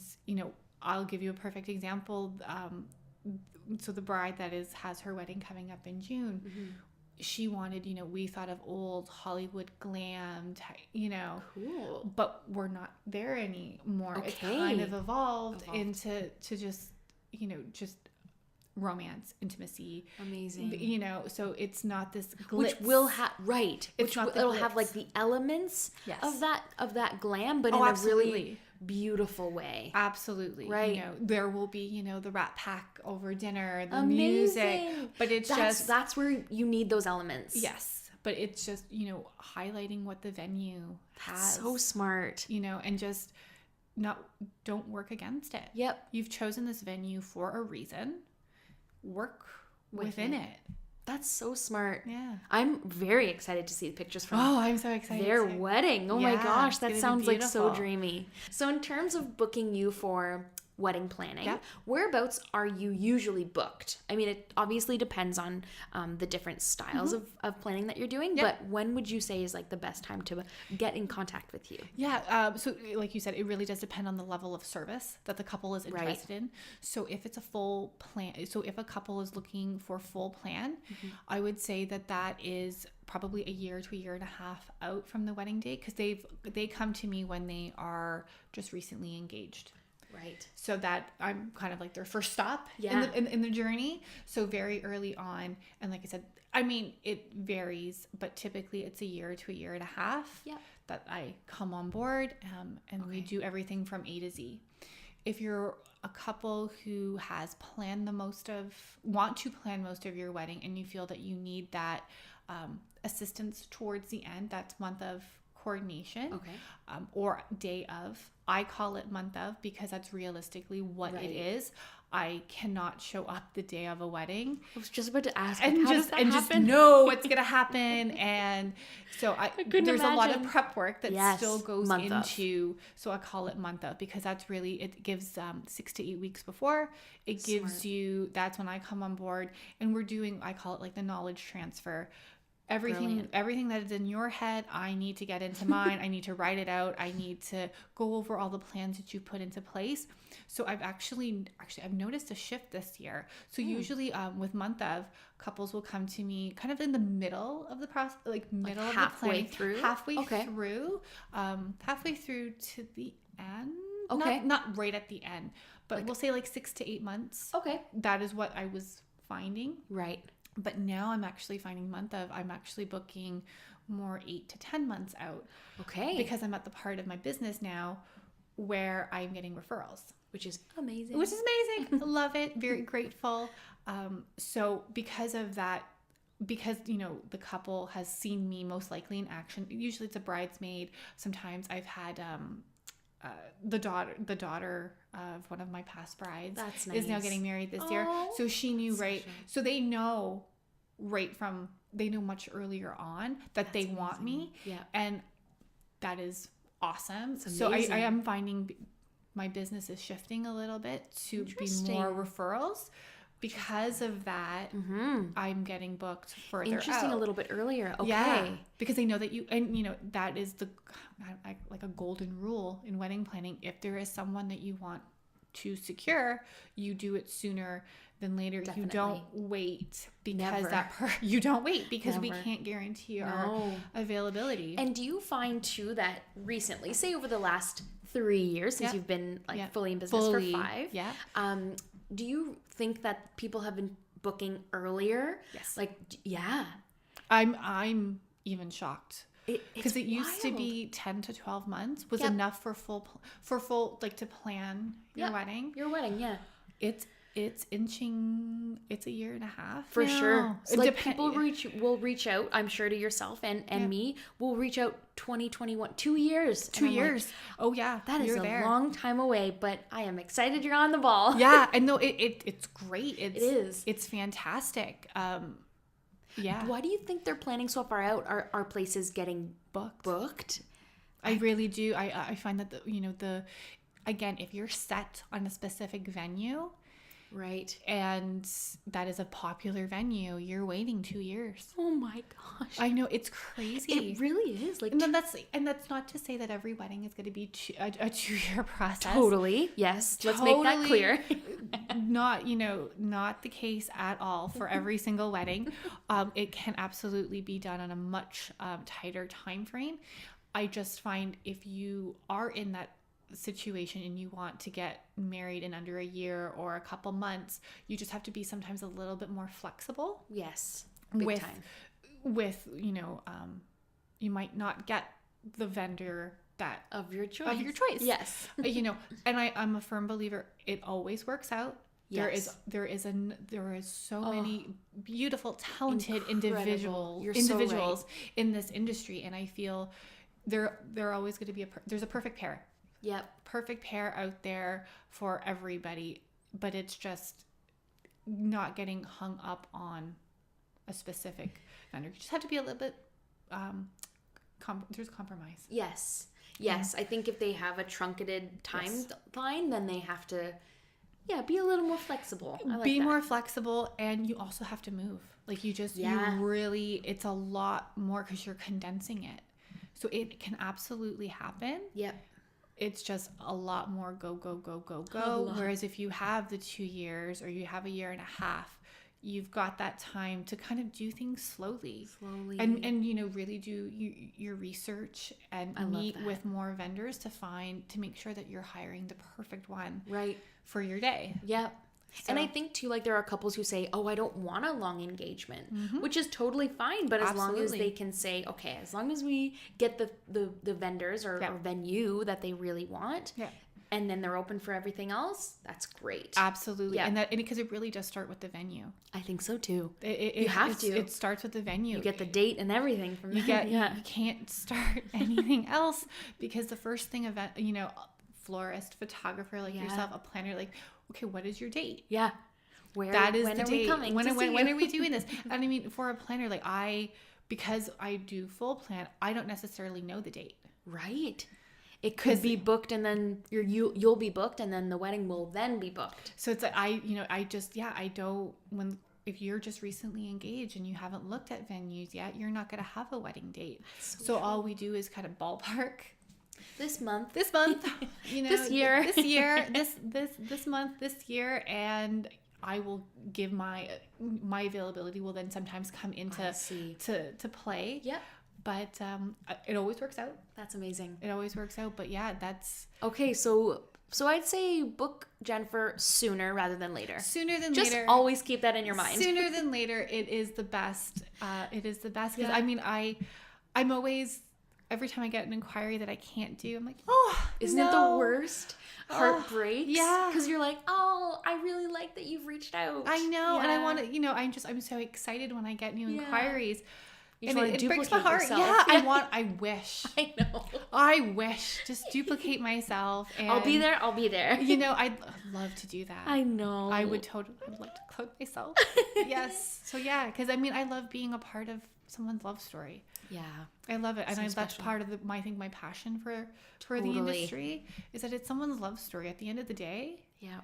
I'll give you a perfect example. So the bride that has her wedding coming up in June, she wanted, we thought of old Hollywood glam, cool, but we're not there anymore. Okay. It's kind of evolved into just, just romance, intimacy. Amazing. So it's not this glitz. Which will have, right. It's not it'll have like the elements of that glam, but in a really beautiful way. Absolutely. Right. There will be, the Rat Pack over dinner, the Amazing. music, but that's where you need those elements. Yes. But it's just, highlighting what the venue has. So smart. And just don't work against it. Yep. You've chosen this venue for a reason. Work within it. That's so smart. Yeah. I'm very excited to see the pictures from I'm so excited their wedding. Oh my gosh, that sounds like so beautiful. Dreamy. So in terms of booking you for wedding planning, whereabouts are you usually booked? I mean, it obviously depends on the different styles of planning that you're doing, but when would you say is like the best time to get in contact with you? Yeah, so like you said, it really does depend on the level of service that the couple is interested in. So if it's a full plan, so if a couple is looking for full plan, I would say that is probably a year to a year and a half out from the wedding date, because they come to me when they are just recently engaged. Right. So that I'm kind of like their first stop in the journey. So very early on. And like I said, I mean, it varies, but typically it's a year to a year and a half that I come on board, and we do everything from A to Z. If you're a couple who has want to plan most of your wedding, and you feel that you need that assistance towards the end, that's month of coordination, or day of. I call it month of because that's realistically what it is. I cannot show up the day of a wedding. I was just about to ask, and how just does that happen? Just know what's gonna happen. And so there's a lot of prep work that still goes into. So I call it month of because that's really, it gives 6 to 8 weeks before. It gives you, that's when I come on board, and we're doing, I call it like the knowledge transfer. Everything that is in your head, I need to get into mine. I need to write it out. I need to go over all the plans that you put into place. So I've actually I've noticed a shift this year. So usually with month of, couples will come to me kind of in the middle of the process, like middle of the planning, halfway through to the end. Okay. Not right at the end, but we'll say like 6 to 8 months. Okay. That is what I was finding. Right. But now I'm actually finding month of, I'm actually booking more 8 to 10 months out. Okay. Because I'm at the part of my business now where I'm getting referrals. Which is amazing. Love it. Very grateful. So because of that, because, the couple has seen me most likely in action, usually it's a bridesmaid. Sometimes I've had the daughter of one of my past brides That's is now nice. getting married this year. So she knew so they know they know much earlier on that they want me. Yeah. And that is awesome. It's So I amazing. am finding my business is shifting a little bit to be more referrals. Because of that, I'm getting booked further Interesting, out. a little bit earlier. Okay. Yeah, because they know that that is like a golden rule in wedding planning. If there is someone that you want to secure, you do it sooner than later. Definitely. You don't wait because Never. you don't wait because we Never. can't guarantee our availability. And do you find too that recently, say over the last 3 years since you've been fully in business for 5, do you think that people have been booking earlier? Yes. Like, yeah. I'm even shocked. Because it used to wild. be 10 to 12 months was enough for full like to plan your wedding. Your wedding, yeah. It's inching. It's a year and a half For now. sure. So like people will reach out, I'm sure, to yourself and me. We'll reach out 2021, 2 years. 2 years. Like, oh yeah, that is a long time away, but I am excited you're on the ball. Yeah, and no, it's great. It is. It's fantastic. Yeah. Why do you think they're planning so far out? Are places getting booked? I really do. I find that again, if you're set on a specific venue, right, and that is a popular venue, you're waiting 2 years. Oh my gosh, I know, it's crazy. It really is. Like, and that's not to say that every wedding is going to be a 2-year process. Totally. Yes. Let's make that clear. Not the case at all for every single wedding. It can absolutely be done on a much tighter time frame. I just find if you are in that situation and you want to get married in under a year or a couple months, you just have to be sometimes a little bit more flexible. Yes. Big time. With you might not get the vendor that of your choice. Yes. And I'm a firm believer it always works out. Yes. There is so many beautiful, talented individuals in this industry, and I feel they're always going to be there's a perfect pair. Yep. Perfect pair out there for everybody, but it's just not getting hung up on a specific vendor. You just have to be a little bit there's compromise. Yes. I think if they have a truncated timeline, then they have to be a little more flexible. More flexible, and you also have to move. Like you really, it's a lot more because you're condensing it. So it can absolutely happen. Yep. It's just a lot more go. Whereas if you have the 2 years or you have a year and a half, you've got that time to kind of do things slowly. And really do your research and meet with more vendors to make sure that you're hiring the perfect one for your day. Yep. So. And I think too, like there are couples who say, "Oh, I don't want a long engagement," which is totally fine. But as long as they can say, "Okay, as long as we get the vendors or venue that they really want, and then they're open for everything else," that's great. Absolutely, and because it really does start with the venue. I think so too. You have to. It starts with the venue. You get the date and everything from there. You can't start anything else because the first thing florist, photographer like yourself, a planner, like, okay, what is your date? Yeah. When are we coming? When are we doing this? And I mean, for a planner, like because I do full plan, I don't necessarily know the date. Right. It could be booked and then you'll be booked and then the wedding will then be booked. So it's like if you're just recently engaged and you haven't looked at venues yet, you're not going to have a wedding date. So all we do is kind of ballpark. This month, this year, this month, this year, and I will give my availability will then sometimes come into to play. Yep. But it always works out. That's amazing. It always works out. But that's okay. So I'd say book Jennifer sooner rather than later. Just always keep that in your mind. Sooner than later, it is the best. It is the best because I mean I'm always. Every time I get an inquiry that I can't do, I'm like, isn't it the worst? Heartbreaks. Yeah. Because you're like, I really like that you've reached out. I know. Yeah. And I want to, I'm so excited when I get new inquiries You just want to it breaks my duplicate heart. yourself. Yeah, I wish. I know. Just duplicate myself. And I'll be there. You know, I'd love to do that. I know. I'd love to clone myself. Yes. So yeah, because I mean, I love being a part of someone's love story. Yeah. I love it. And So that's special. part of I think my passion for Totally. the industry is that it's someone's love story. At the end of the day, Yeah.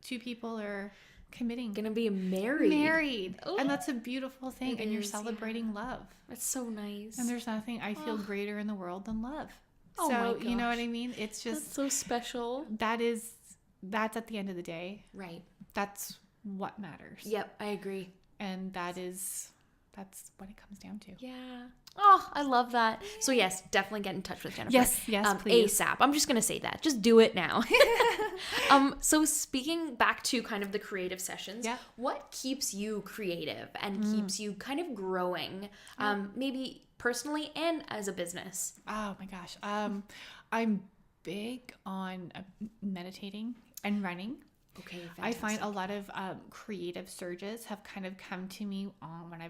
two people are committing. Gonna be married. Ooh. And that's a beautiful thing. It And you're is, celebrating love. That's so nice. And there's nothing I feel greater in the world than love. Oh my So, you know gosh. what I mean? It's just, That's so special. that's at the end of the day. Right. That's what matters. Yep, I agree. And that's what it comes down to. Yeah. Oh, I love that. So yes, definitely get in touch with Jennifer. Yes, please. ASAP. I'm just gonna say that. Just do it now. So speaking back to kind of the creative sessions, what keeps you creative and keeps you kind of growing, maybe personally and as a business? Oh my gosh. I'm big on meditating and running. Okay, fantastic. I find a lot of creative surges have kind of come to me when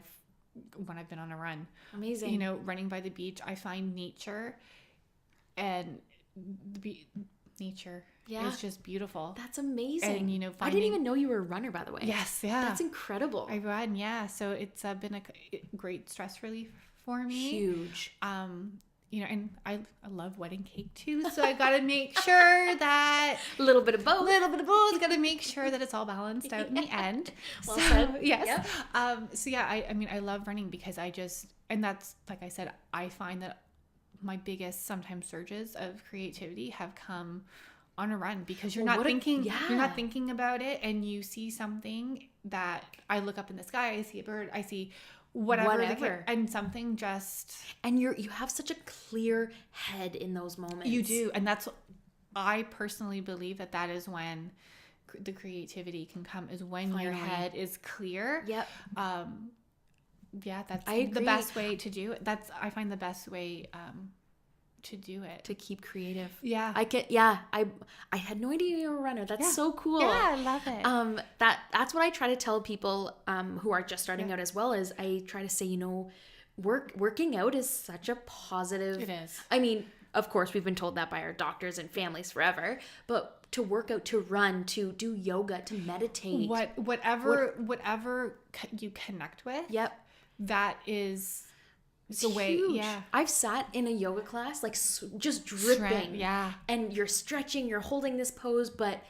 I've been on a run. Amazing. You know, running by the beach, I find nature and nature is just beautiful. That's amazing. And you know, I didn't even know you were a runner, by the way. Yes, yeah. That's incredible. I run, yeah. So it's been a great stress relief for me. Huge. You know, and I love wedding cake too, so I got to make sure that A little bit of both. Got to make sure that it's all balanced out in the end. Well said. Yes. Yep. So yeah, I mean, I love running because and that's, like I said, I find that my biggest sometimes surges of creativity have come on a run because you're not thinking about it, and you see something that I look up in the sky, I see a bird, I see whatever. And something just, and you have such a clear head in those moments. You do. And I personally believe that is when the creativity can come, is when your head is clear. Yep. Yeah, that's the best way to do it. I find the best way to do it, to keep creative. Yeah. I had no idea you were a runner. That's so cool. Yeah, I love it. That's what I try to tell people who are just starting out as well. Is I try to say, you know, working out is such a positive. It is. I mean, of course, we've been told that by our doctors and families forever, but to work out, to run, to do yoga, to meditate, whatever you connect with. Yep. That is the way. Huge. Yeah. I've sat in a yoga class, like just dripping. Yeah. And you're stretching, you're holding this pose, but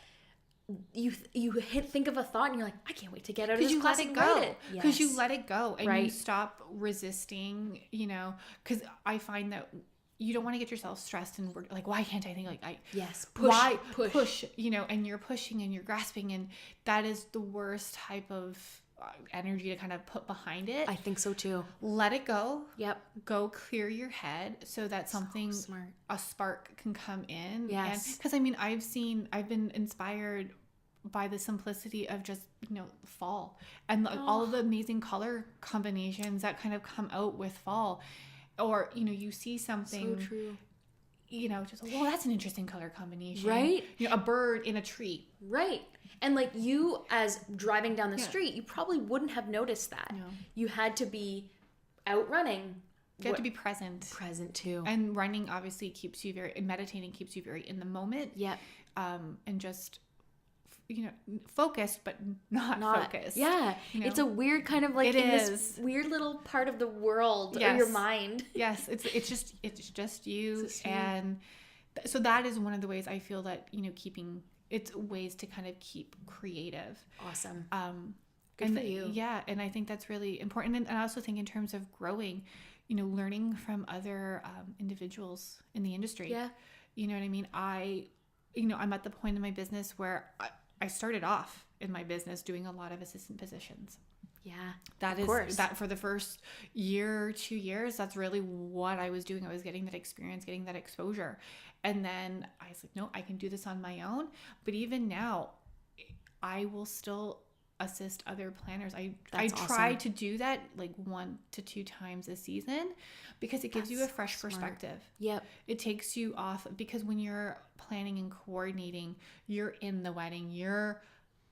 you think of a thought and you're like, I can't wait to get out of this class and write it. Because you let it go and Right. you stop resisting, you know, because I find that you don't want to get yourself stressed and like, why can't I think, like, push, you know, and you're pushing and you're grasping, and that is the worst type of energy to kind of put behind it. I think so too. Let it go. Yep. Go clear your head so that something, smart. a spark can come in. Yes. Because I mean, I've been inspired by the simplicity of just, you know, fall and all of the amazing color combinations that kind of come out with fall. Or, you know, you see something, So true. You know, just, well, that's an interesting color combination. Right? You know, a bird in a tree. Right. And like you, as driving down the street, you probably wouldn't have noticed that. No. You had to be out running. You have to be present. Present too. And running obviously and meditating keeps you very in the moment. Yep. And just, you know, focused, but not focused. Yeah. You know? It's a weird kind of like this weird little part of the world or your mind. Yes. It's just you. And so that is one of the ways I feel that, you know, it's ways to kind of keep creative. Awesome. Good for you. Yeah. And I think that's really important. And I also think in terms of growing, you know, learning from other individuals in the industry. Yeah. You know what I mean? I'm at the point in my business where I started off in my business doing a lot of assistant positions. Yeah. That is that for the first year, 2 years, that's really what I was doing. I was getting that experience, getting that exposure. And then I was like, no, I can do this on my own. But even now, I will still assist other planners. I try to do that like 1 to 2 times a season because it gives you a fresh perspective. Yep. It takes you off, because when you're planning and coordinating, you're in the wedding, you're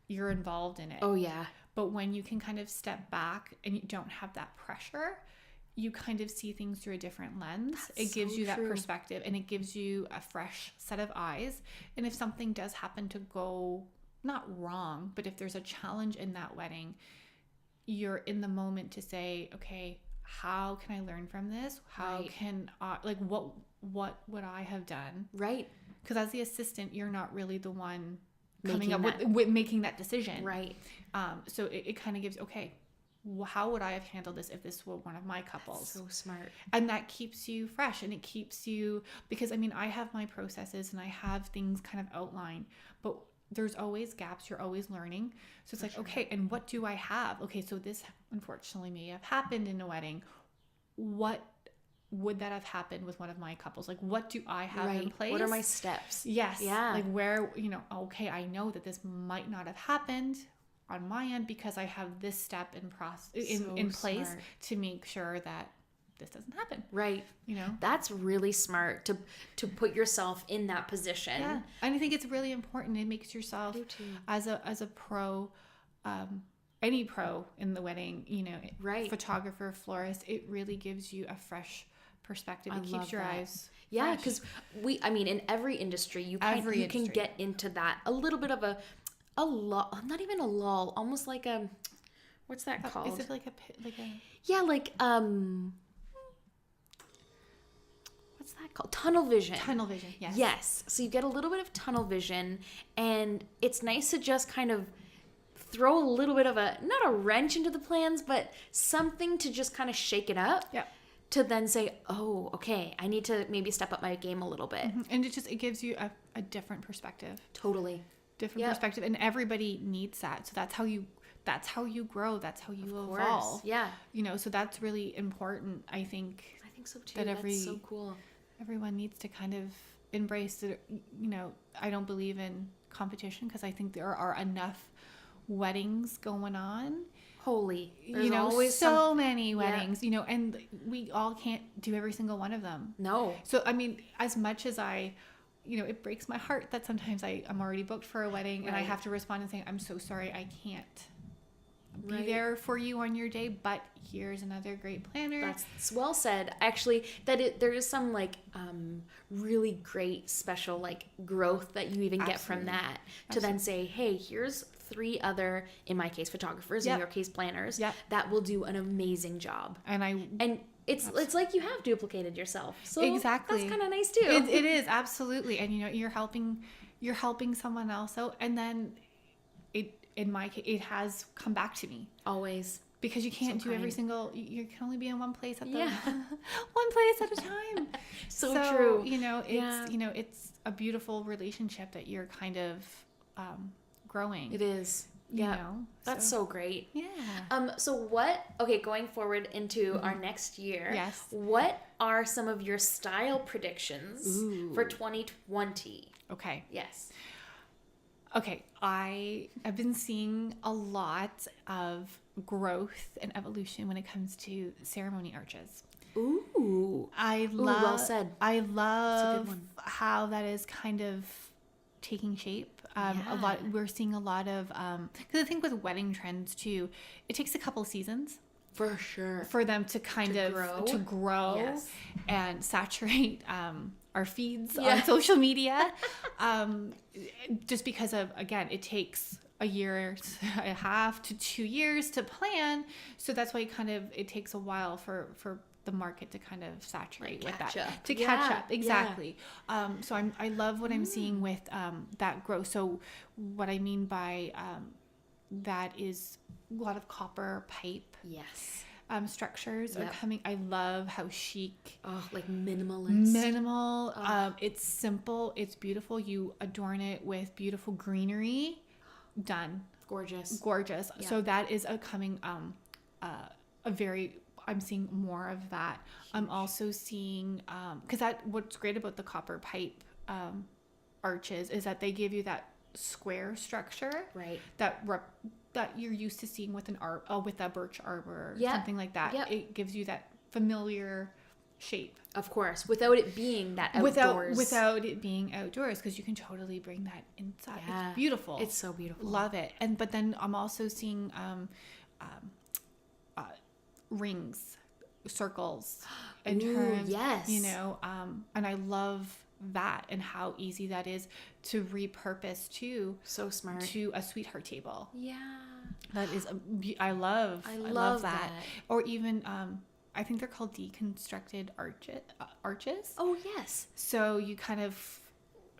involved in it. Oh yeah. But when you can kind of step back and you don't have that pressure, you kind of see things through a different lens. That's it gives so you that true. perspective, and it gives you a fresh set of eyes. And if something does happen to go not wrong, but if there's a challenge in that wedding, you're in the moment to say, okay, how can I learn from this? How Right. can I, like, what would I have done? Right. Because as the assistant, you're not really the one Making coming up with making that decision. Right. So it kind of gives, okay, how would I have handled this if this were one of my couples? So smart. And that keeps you fresh, and it keeps you, because I mean, I have my processes and I have things kind of outlined, but there's always gaps. You're always learning. So it's like, sure. okay, and what do I have? Okay, so this unfortunately may have happened in a wedding. What would that have happened with one of my couples? Like, what do I have in place? What are my steps? Yes. Yeah. Like, where, okay, I know that this might not have happened on my end because I have this step in place smart. to make sure that this doesn't happen. Right. That's really smart to put yourself in that position. Yeah. And I think it's really important. It makes yourself I do too. as a pro, any pro in the wedding, Right. photographer, florist, it really gives you a fresh perspective. It I keeps love your that. eyes Yeah, fresh. because in every industry, you can Industry. get into that a little bit of a lull, not even a lull, almost like a, what's that called? Is it like a Yeah, like what's that called? Tunnel vision. tunnel vision? Yes. Yes. So you get a little bit of tunnel vision, and it's nice to just kind of throw a little bit of not a wrench into the plans, but something to just kind of shake it up. Yeah. To then say, oh, okay, I need to maybe step up my game a little bit. And it gives you a different perspective. Totally. Different perspective, and everybody needs that. So that's how you grow. That's how you Of course. evolve. Yeah. So that's really important. I think So too. that That's so cool. everyone needs to kind of embrace that. I don't believe in competition because I think there are enough weddings going on. Holy. There's always so many weddings, and we all can't do every single one of them. No. So, I mean, as much as it breaks my heart that sometimes I'm already booked for a wedding and I Right. have to respond and say, I'm so sorry, I can't be Right. there for you on your day, but here's another great planner. That's well said. Actually, there is some really great special growth that you even get from Absolutely. that to then say, hey, here's 3 other, in my case, photographers, Yep. in your case, planners, Yep. that will do an amazing job. And It's like you have duplicated yourself. So Exactly. that's kind of nice too. it is absolutely, and you're helping someone else out, and then in my case, it has come back to me. Always. Because you can't do every kind. single, you can only be in one place at Yeah. one place at a time. So true. It's a beautiful relationship that you're kind of growing. It is. Yeah. That's so great. Yeah. So going forward into our next year, Yes. what are some of your style predictions Ooh. for 2020? Okay. Yes. Okay. I have been seeing a lot of growth and evolution when it comes to ceremony arches. Ooh. I Ooh, love. well said. I That's a love good one. how that is kind of taking shape. A lot. We're seeing a lot of because I think with wedding trends too, it takes a couple seasons For sure. for them to kind of grow Yes. and saturate our feeds Yeah. on social media. Just because of, again, it takes a year and a half to 2 years to plan, so that's why it takes a while for the market to kind of saturate with that, catch up. to Yeah, catch up. Exactly. So I love what I'm seeing with that growth. So what I mean by that is a lot of copper pipe Yes. structures are Yep. coming. I love how chic, Oh, like minimalist. minimal. It's simple. It's beautiful. You adorn it with beautiful greenery. Done. Gorgeous. Gorgeous. Yeah. So that is I'm seeing more of that. I'm also seeing, because what's great about the copper pipe arches is that they give you that square structure, Right. that you're used to seeing with with a birch arbor, or Yep. something like that. Yep. It gives you that familiar shape Of course, without it being that outdoors. without it being outdoors, because you can totally bring that inside. Yeah. It's beautiful. It's so beautiful. Love it. But then I'm also seeing rings. circles and Ooh, turns, yes. you know, and I love that and how easy that is to repurpose So smart. to a sweetheart table. Yeah. That is, I love that. that. Or even, I think they're called deconstructed arches. Oh, yes. So you kind of,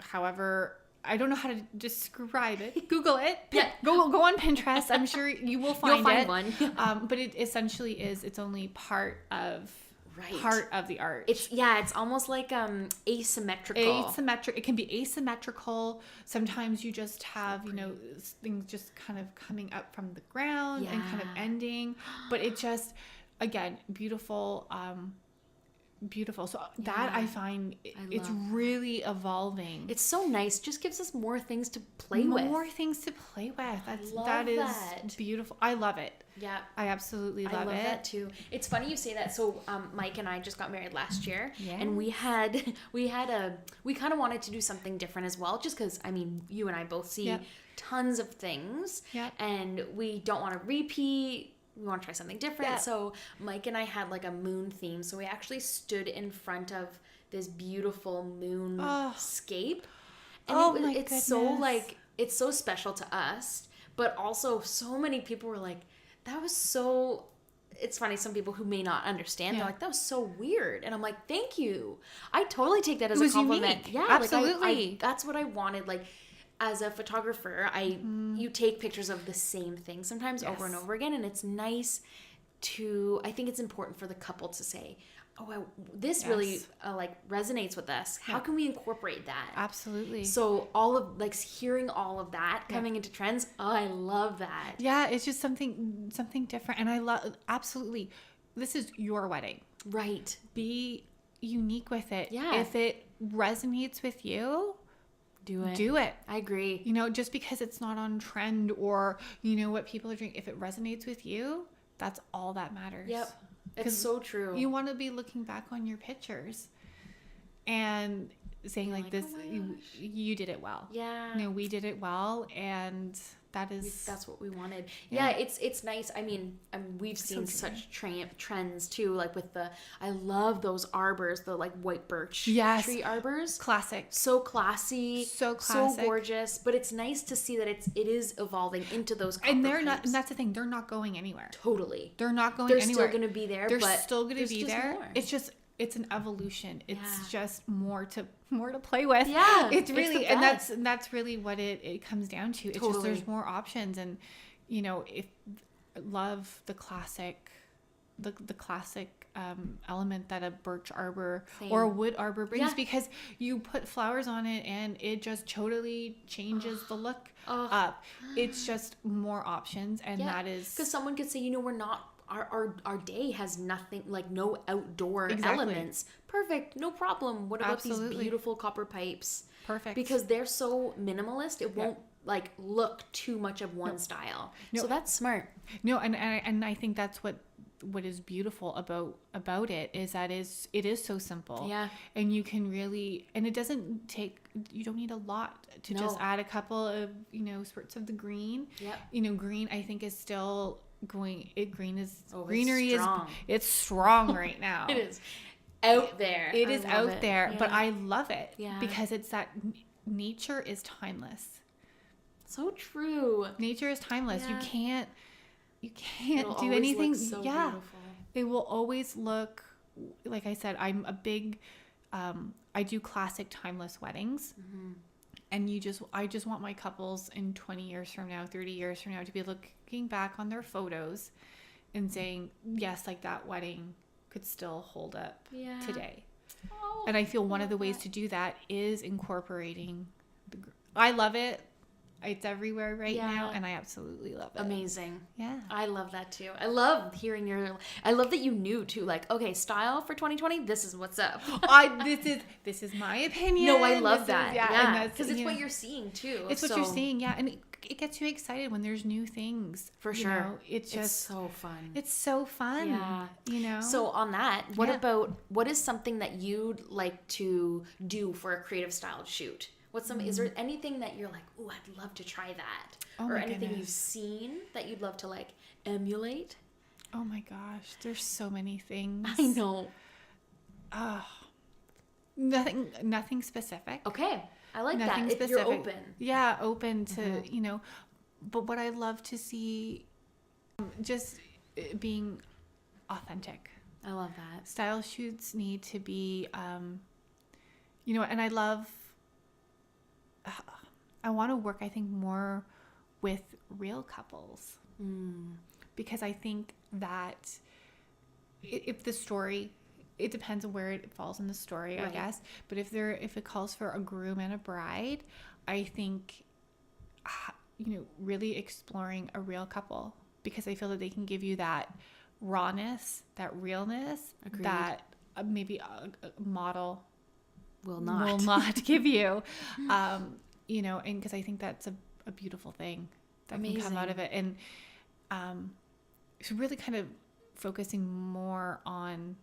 however, I don't know how to describe it. Google it. Yeah. Go on Pinterest. I'm sure you will find it. one. But it essentially is, it's only part of the arch. It's almost like asymmetrical. It can be asymmetrical. Sometimes you just have, you know, things just kind of coming up from the ground and kind of ending. But it just, again, beautiful. So that I find it's really evolving. It's so nice. Just gives us more things to play with. More things to play with. That is beautiful. I love it. Yeah. I absolutely love it. I love that too. It's funny you say that. So Mike and I just got married last year, Yes. and we kind of wanted to do something different as well, just because, I mean, you and I both see tons of things, and we don't want to repeat. We want to try something different. Yeah. So Mike and I had like a moon theme. So we actually stood in front of this beautiful moonscape. And it's so like, it's so special to us, but also so many people were like, that was so, it's funny, some people who may not understand, they're like, that was so weird. And I'm like, thank you. I totally take that as a compliment. Unique. Yeah, absolutely. Like that's what I wanted. Like, as a photographer, you take pictures of the same thing sometimes over and over again, and it's nice to, I think it's important for the couple to say, oh, this really like resonates with us. How can we incorporate that? Absolutely. So all of, like, hearing all of that coming into trends, I love that. Yeah, it's just something different, and I love, absolutely, this is your wedding. Right. Be unique with it. Yeah. If it resonates with you, do it. I agree. You know, just because it's not on trend or, you know, what people are doing, if it resonates with you, that's all that matters. Yep. It's so true. You want to be looking back on your pictures and saying like this, oh you did it well. Yeah. You know, we did it well, and that's what we wanted. Yeah, it's nice. I mean, we've seen such trends too, like with I love those arbors, the like white birch tree arbors. Classic. So classy. So gorgeous. But it's nice to see that it is evolving into those copper and they're not, pipes. and that's the thing, they're not going anywhere. Totally. They're not going anywhere. anywhere. They're still going to be there. They're but still going to be there. More. It's an evolution. It's just more to play with. Yeah. It's really, and best. that's really what it comes down to. It's just, there's more options. And, you know, love the classic, the classic element that a birch arbor or a wood arbor brings, because you put flowers on it and it just totally changes the look up. It's just more options. And that is, because someone could say, you know, we're not, our day has nothing, like no outdoor elements. Perfect, no problem. What about these beautiful copper pipes? Perfect. Because they're so minimalist, it won't like look too much of one style. So that's smart. No, and I think that's what is beautiful about it is that it is so simple. Yeah. And you can really, and it doesn't take, you don't need a lot to just add a couple of, you know, spurts of the green. Yep. You know, green I think is still greenery strong. it's strong right now. It is out there. It is out there, Yeah. but I love it because it's that nature is timeless. So true. Nature is timeless. Yeah. You can't do anything. It will always look, like I said, I'm a big I do classic timeless weddings. Mm-hmm. And I just want my couples in 20 years from now, 30 years from now, to be looking back on their photos and saying, yes, like that wedding could still hold up today. Oh, and I feel one of the ways to do that is incorporating I love it. It's everywhere right now, and I absolutely love it. Amazing. Yeah. I love that too. I love hearing I love that you knew too, like, okay, style for 2020, this is what's up. This is my opinion. No, I love that. Yeah. Because it's what you're seeing too. It's what you're seeing, and it gets you excited when there's new things. For sure. You know, it's so fun. It's so fun. Yeah. You know? So on that, what is something that you'd like to do for a creative style shoot? Is there anything that you're like, oh, I'd love to try that? Or anything you've seen that you'd love to like emulate? Oh my gosh, there's so many things. I know. Nothing specific. Okay. I like Nothing that. If specific. you're open. Yeah, open to, but what I love to see, just being authentic. I love that. Style shoots need to be, and I want to work, I think, more with real couples. Because I think that if the story, it depends on where it falls in the story, Right. I guess. But if it calls for a groom and a bride, I think, really exploring a real couple, because I feel that they can give you that rawness, that realness. Agreed. That maybe a model Will not give you, and because I think that's a beautiful thing that can come out of it. And it's really kind of focusing more on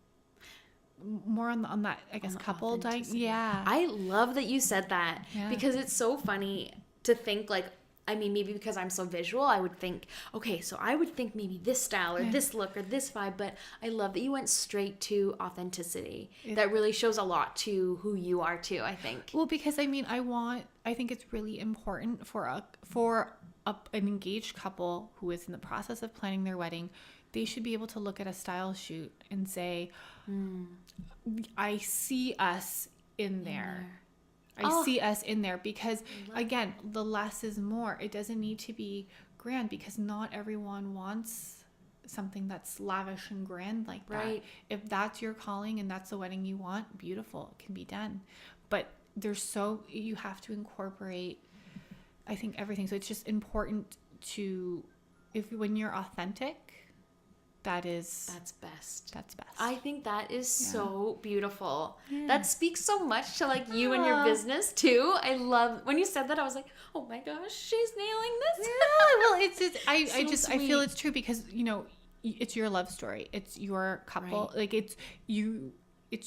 that, I guess, couple yeah. I love that you said that, because it's so funny to think, like, I mean, maybe because I'm so visual, I would think, okay, so I would think maybe this style or this look or this vibe, but I love that you went straight to authenticity. That really shows a lot to who you are too, I think. Well, because I mean, I think it's really important for an engaged couple who is in the process of planning their wedding. They should be able to look at a style shoot and say, I see us in there. I see us in there, because again, the less is more. It doesn't need to be grand, because not everyone wants something that's lavish and grand like that. Right. If that's your calling and that's the wedding you want, beautiful, it can be done. But you have to incorporate, I think, everything. So it's just important when you're authentic, that's best. I think that is so beautiful. That speaks so much to, like, you and your business too. I love when you said that. I was like, oh my gosh, she's nailing this. Yeah, well, it's So I feel it's true, because it's your love story. It's your couple. Right. Like, it's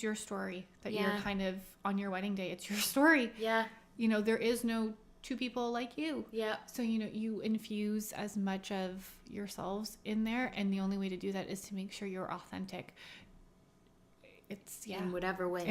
your story that you're kind of on your wedding day. It's your story. Yeah. There is no two people like you. Yeah. So, you infuse as much of yourselves in there. And the only way to do that is to make sure you're authentic. It's, In whatever way.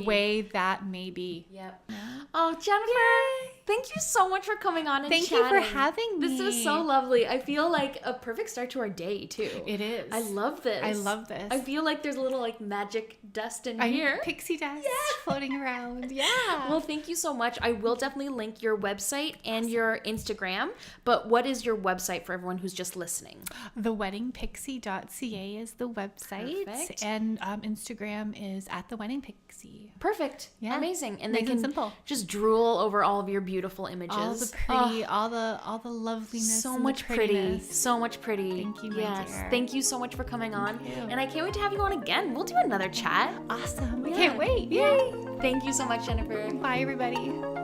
way that may be. Yep. Oh, Jennifer, thank you so much for coming on and Thank chatting. you for having me. This was so lovely. I feel like a perfect start to our day too. It is. I love this. I feel like there's a little, like, magic dust in here. Pixie dust floating around. Yeah. Well, thank you so much. I will definitely link your website and your Instagram. But what is your website for everyone who's just listening? TheWeddingPixie.ca is the website. Perfect. And Instagram is at @TheWeddingPixie. Perfect. Yeah. Amazing. And they Nice and can simple. just drool over all of your beautiful images. All the pretty, all the loveliness. So and much the pretty. prettiness. So much pretty. Thank you, my yes. dear. Thank you so much for coming on. you. And I can't wait to have you on again. We'll do another chat. Awesome. I Yeah. can't wait. Yay. Thank you so much, Jennifer. Bye, everybody.